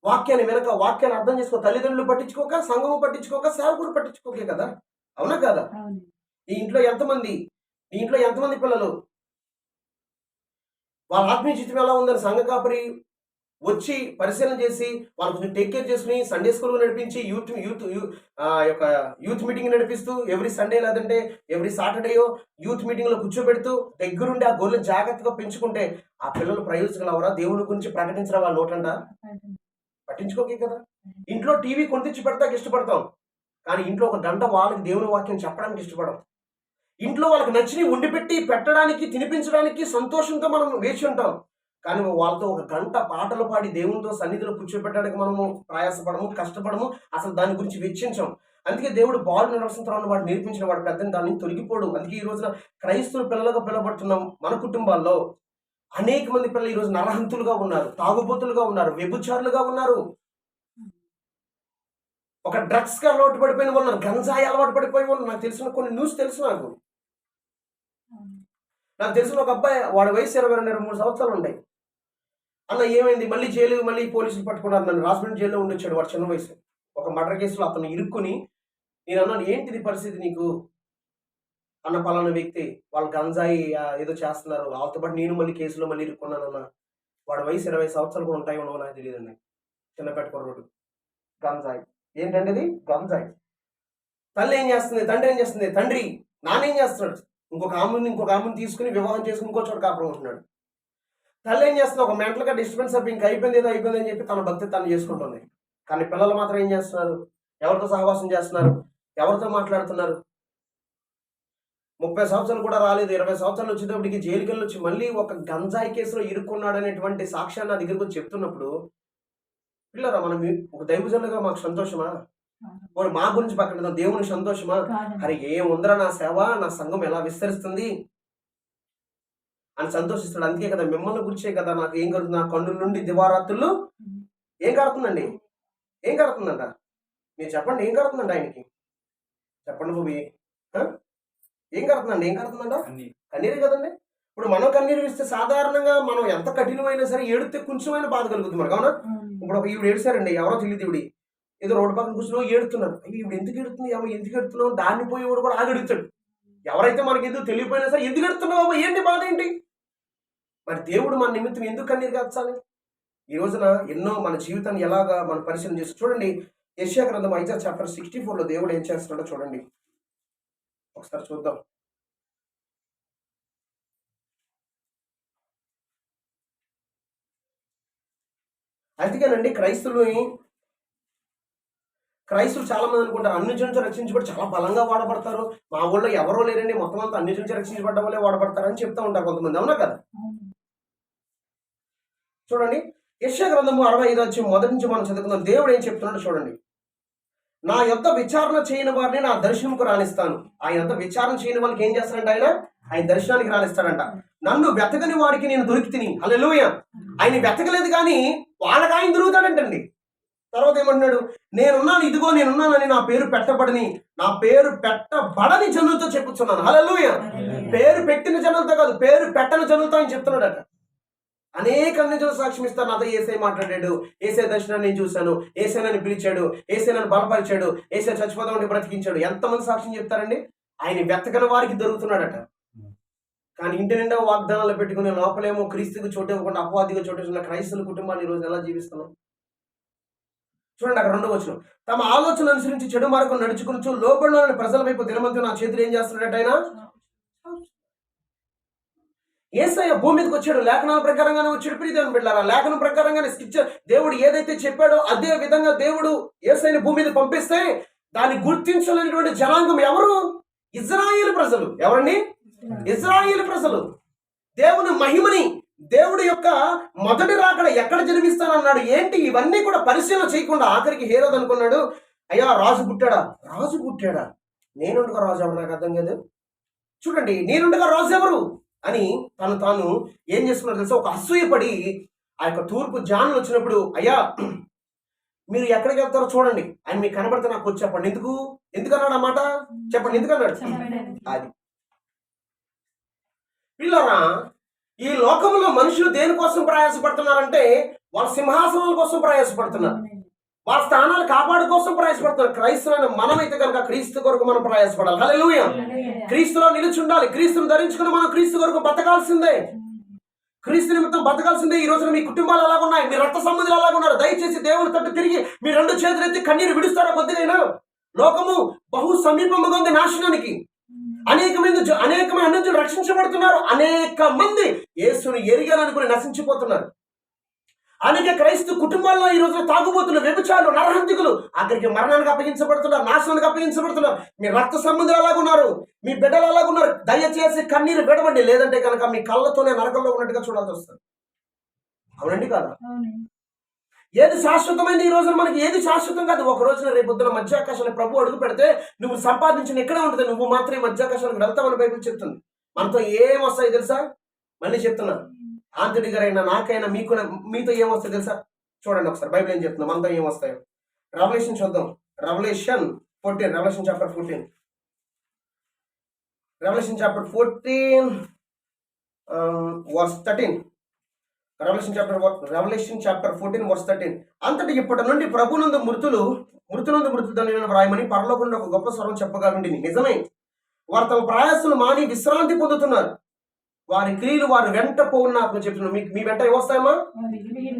వాక్యాన్ని వెనక, వాక్యాన్ని అర్థం చేసుకో. తల్లిదండ్రులు పట్టించుకోక, సంఘము పట్టించుకోక, సేవకుడు పట్టించుకోకే కదా. అవునా కదా? ఈ ఇంట్లో ఎంతమంది పిల్లలు వాళ్ళ ఆత్మీయ జీవితం ఎలా ఉందని సంఘ కాపరి వచ్చి పరిశీలన చేసి వాళ్ళు కొంచెం టేక్ కేర్ చేసుకుని సండే స్కూల్ నడిపించి యూత్ మీటింగ్ నడిపిస్తూ ఎవ్రీ సండే లేదంటే ఎవ్రీ సాటర్డేయో యూత్ మీటింగ్ లో కూర్చోబెడుతూ దగ్గరుండి ఆ గోల్ని జాగ్రత్తగా పెంచుకుంటే ఆ పిల్లలు ప్రయోజకులు అవరా? దేవుని గురించి ప్రకటించరా వాళ్ళ నోటంట? పట్టించుకోకే కదా. ఇంట్లో టీవీ కొనిచ్చి పెడతాకి ఇష్టపడతాం, కానీ ఇంట్లో ఒక గంట వాళ్ళకి దేవుని వాక్యం చెప్పడానికి ఇష్టపడం. ఇంట్లో వాళ్ళకి నచ్చిని ఉండి పెట్టి పెట్టడానికి, తినిపించడానికి సంతోషంతో మనం వేచి ఉంటాం, కానీ వాళ్ళతో ఒక గంట పాటలు పాడి దేవునితో సన్నిధిలో కూర్చోబెట్టడానికి మనము ప్రయాసపడము, కష్టపడము, అసలు దాని గురించి వెచ్చించాం. అందుకే దేవుడు బాలు నరసింహరావు వాడు నేర్పించిన వాడు పెద్దని దాన్ని తొలగిపోడు. అందుకే ఈ రోజున క్రైస్తవులు పిల్లలుగా పిలవబడుతున్నాం. మన కుటుంబాల్లో అనేక మంది పిల్లలు ఈ రోజు నరహంతులుగా ఉన్నారు, తాగుబోతులుగా ఉన్నారు, వ్యభిచారులుగా ఉన్నారు, ఒక డ్రగ్స్ కి అలవాటు పడిపోయిన వాళ్ళు ఉన్నారు, గంజాయి అలవాటు పడిపోయి వాళ్ళు. నాకు తెలిసిన కొన్ని న్యూస్ తెలుసు. నాకు తెలిసిన ఒక అబ్బాయి, వాడి వయసు 22-23 సంవత్సరాలు ఉంటాయి. అన్న ఏమైంది? మళ్ళీ పోలీసులు పట్టుకున్నారు నన్ను. రాజమండ్రి జైల్లో ఉండొచ్చాడు వాడు చిన్న వయసు. ఒక మర్డర్ కేసులో అతను ఇరుక్కుని నేను అన్నాను, ఏంటిది పరిస్థితి నీకు? అన్న పలానా వ్యక్తి వాళ్ళు గంజాయి ఏదో చేస్తున్నారు, వాళ్ళతో పాటు నేను మళ్ళీ కేసులో ఇరుక్కున్నాను అన్న. వాడి వయసు 20 సంవత్సరాలు కూడా ఉంటాయి ఉండవు నాకు తెలియదండి. చిన్నపేట కుర్రోడు. గంజాయి ఏంటంటే అది గంజాయి. తల్లి ఏం చేస్తుంది? తండ్రి ఏం చేస్తుంది? తండ్రి నానేం చేస్తున్నాడు? ఇంకొక ఆమెను తీసుకుని వివాహం చేసుకుని ఇంకో చోట కాపురం ఉంటున్నాడు. తల్లి ఏం చేస్తుంది? ఒక మెంటల్గా డిస్టర్బెన్స్ అయిపోయి ఇంకా అయిపోయింది అని చెప్పి తన భక్తి తను చేసుకుంటుంది. కానీ పిల్లలు మాత్రం ఏం చేస్తున్నారు? ఎవరితో సహవాసం చేస్తున్నారు? ఎవరితో మాట్లాడుతున్నారు? 30 సంవత్సరాలు కూడా రాలేదు, 20 సంవత్సరాలు వచ్చేటప్పటికి జైలుకి వెళ్ళి వచ్చి మళ్ళీ ఒక గంజాయి కేసులో ఇరుక్కున్నాడు అనేటువంటి సాక్ష్యాన్ని నా దగ్గరకు వచ్చి చెప్తున్నప్పుడు, పిల్లరా మనం ఒక దైవజనులుగా మాకు సంతోషమా? మా గురించి పక్కన దేవుని సంతోషమా? అరే ఏముందరా నా సేవ, నా సంఘం ఎలా విస్తరిస్తుంది అని సంతోషిస్తాడు. అందుకే కదా మిమ్మల్ని గురించే కదా నాకు ఏం కడుతుంది, నా కన్నుల నుండి దివారాత్రులు ఏం కడుతుందండి? ఏం కడుతుందంట? మీరు చెప్పండి, ఏం కడుతుందంట ఆయనకి? చెప్పండి భూమి, ఏం కడుతుందండి? ఏం కడుతుందంట? కన్నీరే కదండి. ఇప్పుడు మనం కన్నీరు ఇస్తే సాధారణంగా మనం ఎంత కఠినమైనా సరే ఏడితే కొంచెమైనా బాధ కలుగుతుంది మనకు, అవునా? ఇప్పుడు ఒక ఈవిడ ఏడుస్తారండి, ఎవరో తెలియదు, ఈవిడి ఏదో రోడ్డు పక్కన కూర్చుని ఏడుతున్నారు. అయ్యి ఇప్పుడు ఎందుకు ఎడుతుంది, ఎందుకు ఎడుతున్నావు? దాన్ని పోయేవాడు కూడా ఆగెడుతాడు. ఎవరైతే మనకి ఎందుకు తెలియపోయినా సరే ఎందుకు ఎడుతున్నావు, ఏంటి బాధ ఏంటి? మరి దేవుడు మన నిమిత్తం ఎందుకు కన్నీరు కాచాలి? ఈ రోజున ఎన్నో మన జీవితాన్ని ఎలాగా మనం పరిశీలన చేసి చూడండి. యెషయా గ్రంథం 5వ చాప్టర్ 64లో దేవుడు ఏం చేస్తున్నాడో చూడండి, ఒకసారి చూద్దాం. అందుకేనండి క్రైస్తులు చాలా మంది అనుకుంటారు అన్ని నుంచి రక్షించబడి చాలా బలంగా వాడబడతారు. మా ఊళ్ళో ఎవరో లేరండి, మొత్తం అంతా అన్ని నుంచి రక్షించబడ్డ వాళ్ళే వాడబడతారు అని చెప్తా ఉంటారు కొంతమంది, అవునా కదా? చూడండి యెషయా గ్రంథము 65 మొదటి నుంచి మనం చదువుకుందాం. దేవుడు ఏం చెప్తున్నాడో చూడండి. నా యొద్ద విచారణ చేయని వారిని నా దర్శనంకు రాణిస్తాను. ఆయన యొద్ద విచారణ చేయని వాళ్ళకి ఏం చేస్తాడంట? ఆయన దర్శనానికి రాణిస్తాడంట. నన్ను వెతకని వారికి నేను దొరికి తిని. హల్లెలూయా. ఆయన వెతకలేదు కానీ వాళ్ళకి ఆయన దొరుకుతాడంటండి. తర్వాత ఏమంటున్నాడు? నేనున్నాను, ఇదిగో నేనున్నానని నా పేరు పెట్టబడని జనులతో చెప్పుచున్నాను. హల్లెలూయా. పేరు పెట్టిన జనులతో కాదు, పేరు పెట్టని జనులతో ఆయన చెప్తున్నాడట. అనేక అన్యజనులు సాక్ష్యం ఇస్తారు, నాతో ఏసై మాట్లాడాడు, ఏసై దర్శనాన్ని నేను చూశాను, ఏసై నన్ను పిలిచాడు, ఏసై నన్ను బలపరిచాడు, ఏసై చచ్చిపోదామని బ్రతికించాడు. ఎంతమంది సాక్ష్యం చెప్తారండి? ఆయన వెతకని వారికి దొరుకుతున్నాడట. కానీ ఇంటి నిండా వాగ్దానాలు పెట్టుకుని లోపలేమో క్రీస్తుకు చోటు ఇవ్వకుండా అపవాదిగా చోటు క్రైస్తవ కుటుంబాన్ని ఈ రోజు ఎలా జీవిస్తున్నాం చూడండి. అక్కడ 2వ వచనం, తమ ఆలోచన అనుసరించి చెడు మార్గం నడుచుకుంటూ లోపల ప్రజల వైపు దినమంతా నా చేతులు ఏం చేస్తున్నాడట? ఆయన యేసయ్య భూమి మీదకి వచ్చాడు, లేఖనాల ప్రకారంగానే వచ్చాడు. ప్రియదేవుని బిడ్డలారా, లేఖనం ప్రకారంగానే స్క్రిప్చర్ దేవుడు ఏదైతే చెప్పాడో అదే విధంగా దేవుడు యేసయ్యని భూమి మీద పంపిస్తే దాన్ని గుర్తించలేనటువంటి జనాంగం ఎవరు? ఇజ్రాయేలు ప్రజలు. ఎవరండి? ఇశ్రాయేలు ప్రజలు దేవుని మహిమని, దేవుడి యొక్క మొదటి రాకడ ఎక్కడ జన్మిస్తానన్నాడు ఏంటి, ఇవన్నీ కూడా పరిశీలన చేయకుండా ఆఖరికి హేరోదు అనుకున్నాడు, అయ్యా రాజు పుట్టాడా, నేనుండగా రాజు ఎవరు, నాకు అర్థం కాదు. చూడండి, నేనుండగా రాజు ఎవరు అని తాను ఏం చేసుకున్నాడు తెలుసా, ఒక అసూయపడి ఆ యొక్క తూర్పు జానులు వచ్చినప్పుడు, అయ్యా మీరు ఎక్కడికి వెళ్తారో చూడండి, ఆయన మీకు కనబడితే నాకు వచ్చి చెప్పండి. ఎందుకన్నాడు అన్నమాట, చెప్పండి ఎందుకన్నాడు. అది పిల్లరా, ఈ లోకంలో మనుషులు దేనికోసం ప్రయాసపడుతున్నారంటే వాళ్ళ సింహాసనాల కోసం ప్రయాసపడుతున్నారు, వాళ్ళ స్థానాలు కాపాడు కోసం ప్రయాసపడుతున్నారు. క్రైస్తవులైన మనమైతే కనుక క్రీస్తు కొరకు మనం ప్రయాసపడాలి. హల్లెలూయా. క్రీస్తులో నిలిచి ఉండాలి. క్రీస్తును ధరించుకుని మనం క్రీస్తు కొరకు బతకాల్సిందే, క్రీస్తు నిమిత్తం బతకాల్సిందే. ఈ రోజున మీ కుటుంబాలు అలాగున్నాయి, మీ రక్త సంబంధాలు అలాగున్నారు. దయచేసి దేవుని తట్టు తిరిగి మీ 2 చేతులు ఎత్తి కన్నీరు విడుస్తారా కొద్దిగైనా. లోకము బహు సమీపముగా ఉంది నాశనానికి. అనేకమైన అన్యజనులు రక్షించబడుతున్నారు, అనేక మంది యేసుని ఎరిగాననుకుని నశించిపోతున్నారు. అనేక క్రైస్తవ కుటుంబాల్లో ఈ రోజున తాగుబోతున్న వ్యభిచారులు, నరహంతికులు అక్కడికి మరణానికి అప్పగించబడుతున్నారు, నాశనానికి అప్పగించబడుతున్నారు. మీ రక్త సంబంధాలు అలాగున్నారు, మీ బిడ్డలు అలాగున్నారు. దయచేసి కన్నీరు విడవండి, లేదంటే కనుక మీ కళ్ళతోనే నరకంలో ఉన్నట్టుగా చూడాల్సి వస్తుంది. అవునండి కాదా? ఏది శాశ్వతమైంది? ఈ రోజున మనకి ఏది శాశ్వతం కాదు. ఒక రోజున రేపొద్దున మధ్యాకాశాన్ని ప్రభు అడుగు పెడితే నువ్వు సంపాదించిన ఎక్కడే ఉంటుంది, నువ్వు మాత్రమే మధ్యాకాశానికి వెళ్తామని బైబిల్ చెప్తుంది. మనతో ఏం వస్తాయి తెలుసా? మళ్ళీ చెప్తున్నా, ఆంతడి గారైనా నాకైనా మీతో ఏం వస్తాయి తెలుసా? చూడండి ఒకసారి బైబిల్ ఏం చెప్తున్నా, మనతో ఏం వస్తాయో. రెవల్యూషన్ చూద్దాం. Revolution 14, revolution chapter 14, revolution chapter 14 verse 13. Revolution chapter 14 verse 13. అంతటి ఇప్పటి నుండి ప్రభునందు మృతులను వ్రాయమని పరలోకంలో ఒక గొప్ప స్వరం చెప్పగలండి. నిజమే, వారు తమ ప్రయాసలు మాని విశ్రాంతి పొందుతున్నారు. వారి క్రియలు వారు వెంట పోవున్నారు చెప్తున్నారు. మీ వెంట ఏమొస్తాయమ్మా?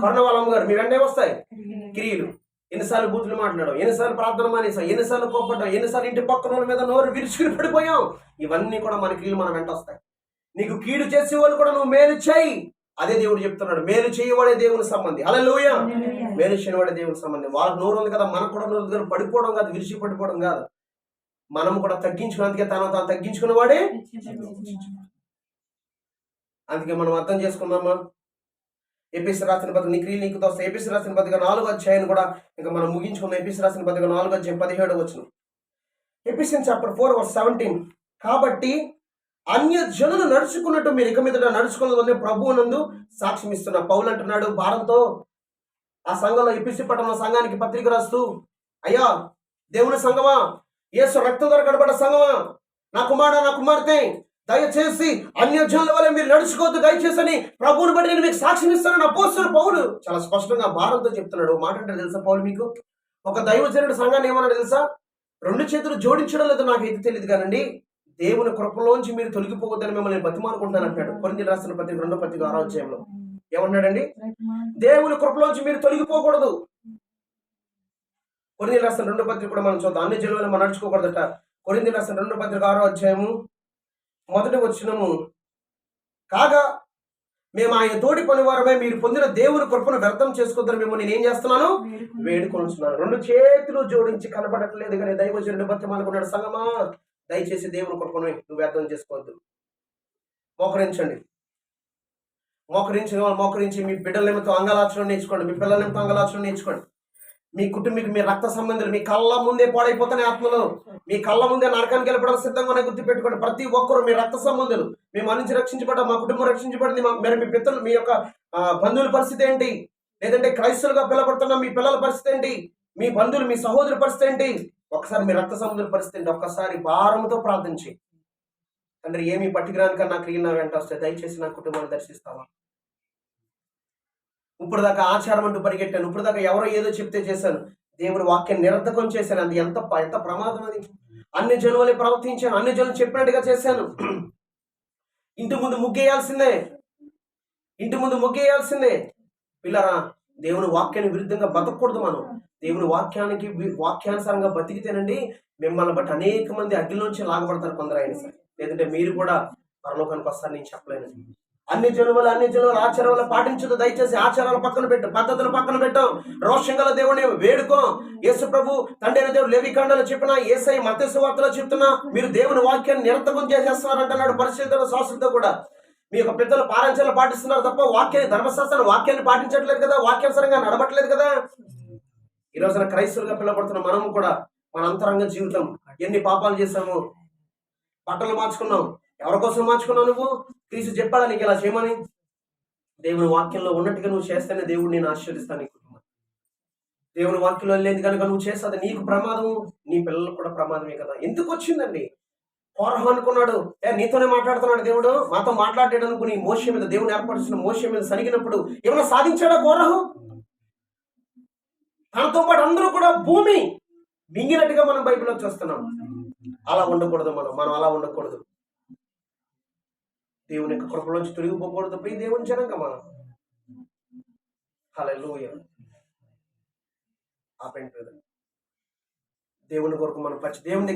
కరుణవాళ్ళమ్మ గారు, మీ వెంట ఏమొస్తాయి? క్రియలు. ఎన్నిసార్లు బూతులు మాట్లాడాం, ఎన్నిసార్లు ప్రార్థన మానేసాం, ఎన్నిసార్లు కోప్పడ్డాం, ఎన్నిసార్లు ఇంటి పక్కన మీద నోరు విరుచుకుని పడిపోయాం. ఇవన్నీ కూడా మన క్రియలు మన వెంట వస్తాయి. నీకు కీడు చేసే వాళ్ళు కూడా నువ్వు మేలు చేయి, అదే దేవుడు చెప్తున్నాడు. మేలు చేయవాడే దేవుని సంబంధి. హల్లెలూయా. మేలు చేయవాడే దేవుని సంబంధి. వాళ్ళకి నోరు ఉంది కదా, మనకు కూడా నోరు దగ్గర పడిపోవడం కాదు, విరిచి పడిపోవడం కాదు. మనం కూడా తగ్గించుకున్నందుకే తాను తగ్గించుకున్న వాడే. అందుకే మనం అర్థం చేసుకున్నామా? ఎపిసి రాసిన పత్రిక, నీ క్రియలు నీకు తోస్తాయి. ఎపిసి రాసిన పత్రిక 4వ అధ్యాయాన్ని కూడా ఇంకా మనం ముగించుకున్నాం. ఎపిసి రాసిన పత్రిక 4వ అధ్యాయం 17వ వచనం. Ephesians chapter 4 verse 17. కాబట్టి అన్య జనులు నడుచుకున్నట్టు మీరు ఇక మీద నడుచుకున్నదని ప్రభువునందు సాక్ష్యం ఇస్తున్న పౌలు అంటున్నాడు భారంతో ఆ సంఘంలో, ఎపిసి పట్టణ సంఘానికి పత్రిక రాస్తూ, అయ్యా దేవుని సంఘమా, యేసు రక్తం ద్వారా కడబడ్డ సంఘమా, నా కుమార్తె, దయచేసి అన్య జనుల వల్ల మీరు నడుచుకోవద్దు దయచేసి అని ప్రభువుని బట్టి నేను మీకు సాక్ష్యం ఇస్తానని అపోస్తలుడు పౌలు చాలా స్పష్టంగా భారంతో చెప్తున్నాడు. మాట అంటే తెలుసా పౌలు మీకు? ఒక దైవజనుడు సంఘాన్ని ఏమన్నాడు తెలుసా? 2 చేతులు జోడించడం లేదు నాకైతే తెలియదు కానండి, దేవుని కృపలోంచి మీరు తొలగిపోవద్దని మిమ్మల్ని బతిమాలుకుంటాను అంటాడు. కొరింథీయులకు రాసిన పత్రిక 2వ పత్రిక 6వ అధ్యాయంలో ఏమన్నాడండి? దేవుని కృపలోంచి మీరు తొలగిపోకూడదు. కొరింథీయులకు రాసిన 2వ పత్రిక కూడా మనం చూద్దాం. అన్ని జనులను మనం నడుచుకోకూడదట. కొరింథీయులకు రాసిన 2వ పత్రిక 6వ అధ్యాయము 1వ వచనము, కాగా మేము ఆయన తోటి పనివారమే, మీరు పొందిన దేవుని కృపను వ్యర్థం చేసుకోవద్దని మిమ్మల్ని నేను ఏం చేస్తున్నాను? వేడుకొనుచున్నాను. 2 చేతులు జోడించి కనపడట్లేదు కానీ దైవజనుడు బతిమాలుకున్నాడు. సంగమా, దయచేసి దేవుని కృపను నువ్వు వ్యర్థం చేసుకోవద్దు. మోకరించి మీ బిడ్డల నిమిత్తం అంగలార్చడం నేర్చుకోండి, మీ పిల్లల నిమిత్తం అంగలార్చడం నేర్చుకోండి. మీ కుటుంబీకి మీ రక్త సంబంధాలు మీ కళ్ళ ముందే పాడైపోతున్నాయి. ఆత్మలో మీ కళ్ళ ముందే నరకానికి వెళ్ళడం సిద్ధంగానే గుర్తుపెట్టుకోండి. ప్రతి ఒక్కరు మీ రక్త సంబంధాలు, మేము నుంచి రక్షించబడ్డా, మా కుటుంబం రక్షించబడింది, మరి మీ పిల్లలు, మీ యొక్క బంధువుల పరిస్థితి ఏంటి? లేదంటే క్రైస్తవులుగా పిల్లబడుతున్న మీ పిల్లల పరిస్థితి ఏంటి? మీ బంధువులు, మీ సహోదరుల పరిస్థితి ఏంటి? ఒకసారి మీ రక్త సంబంధుల పరిస్థితి ఏంటి? ఒక్కసారి భారంతో ప్రార్థించి, తండ్రి ఏమి పట్టుకురానికన్నా నా క్రియలు నా వెంట వస్తే దయచేసి నా కుటుంబాన్ని దర్శిస్తావా? ఇప్పుడు దాకా ఆచారం అంటూ పరిగెట్టాను, ఇప్పుడు దాకా ఎవరో ఏదో చెప్తే చేశాను, దేవుని వాక్యాన్ని నిరర్ధకం చేశాను. అది ఎంత ప్రమాదం అది. అన్ని జనులే ప్రవర్తించాను, అన్ని జనులు చెప్పినట్టుగా చేశాను. ఇంటి ముందు ముగ్గేయాల్సిందే. పిల్లరా, దేవుని వాక్యానికి విరుద్ధంగా బతకూడదు. మనం దేవుని వాక్యానుసారంగా బతికితేనండి మిమ్మల్ని బట్టి అనేక మంది అగ్నిలోంచి లాగబడతారు కొందరు అయినా సరే. లేదంటే మీరు కూడా పరలోకానికి వస్తారు, నేను చెప్పలేను. అన్ని జనులు ఆచారాలు పాటించదు. దయచేసి ఆచారాలు పక్కన పెట్టు, పద్ధతులు పక్కన పెట్టాం. రోషం గల దేవుని వేడుకో. యేసు ప్రభు తండ్రి అయిన దేవుడు లేవికాండలో చెప్పిన, యేసయ్య మత్తయి సువార్తలో చెప్తున్నా, మీరు దేవుని వాక్యాన్ని నిరర్థకం చేసేస్తున్నారు అంటున్నాడు పరిశుద్ధుల శాస్త్రంతో కూడా. మీ యొక్క పెద్దలు పారాచరణలు పాటిస్తున్నారు తప్ప వాక్యాన్ని, ధర్మశాస్త్రాన్ని, వాక్యాన్ని పాటించట్లేదు కదా, వాక్యానుసారంగా నడవట్లేదు కదా. ఈ రోజున క్రైస్తవులుగా పిల్లబడుతున్న మనము కూడా మన అంతరంగ జీవితం ఎన్ని పాపాలు చేశాము. బట్టలు మార్చుకున్నావు, ఎవరి కోసం మార్చుకున్నావు? నువ్వు క్రీస్తు చెప్పాడా నీకు ఇలా చేయమని? దేవుని వాక్యంలో ఉన్నట్టుగా నువ్వు చేస్తేనే దేవుడు నేను ఆశీర్వదిస్తాను. నీ కుటుంబం దేవుని వాక్యంలో లేదు కనుక నువ్వు చేస్తే నీకు ప్రమాదము, నీ పిల్లలకు కూడా ప్రమాదమే కదా. ఎందుకు వచ్చిందండి? కోరహ అనుకున్నాడు, నీతోనే మాట్లాడుతున్నాడు దేవుడు, మాతో మాట్లాడాడు అనుకుని మోషే మీద, దేవుని ఏర్పరిచిన మోషే మీద సరిగినప్పుడు ఏమైనా సాధించాడా కోరహు? తనతో పాటు అందరూ కూడా భూమి మింగినట్టుగా మనం బైబిల్లో చూస్తున్నాం. అలా ఉండకూడదు. మనం అలా ఉండకూడదు. దేవుని యొక్క కృపలోంచి తొలగిపోకూడదు. ప్రియ దేవుని జనంగా మనం హల్లెలూయా. ఆపండి. దేవుని కొరకు మనం దేవుని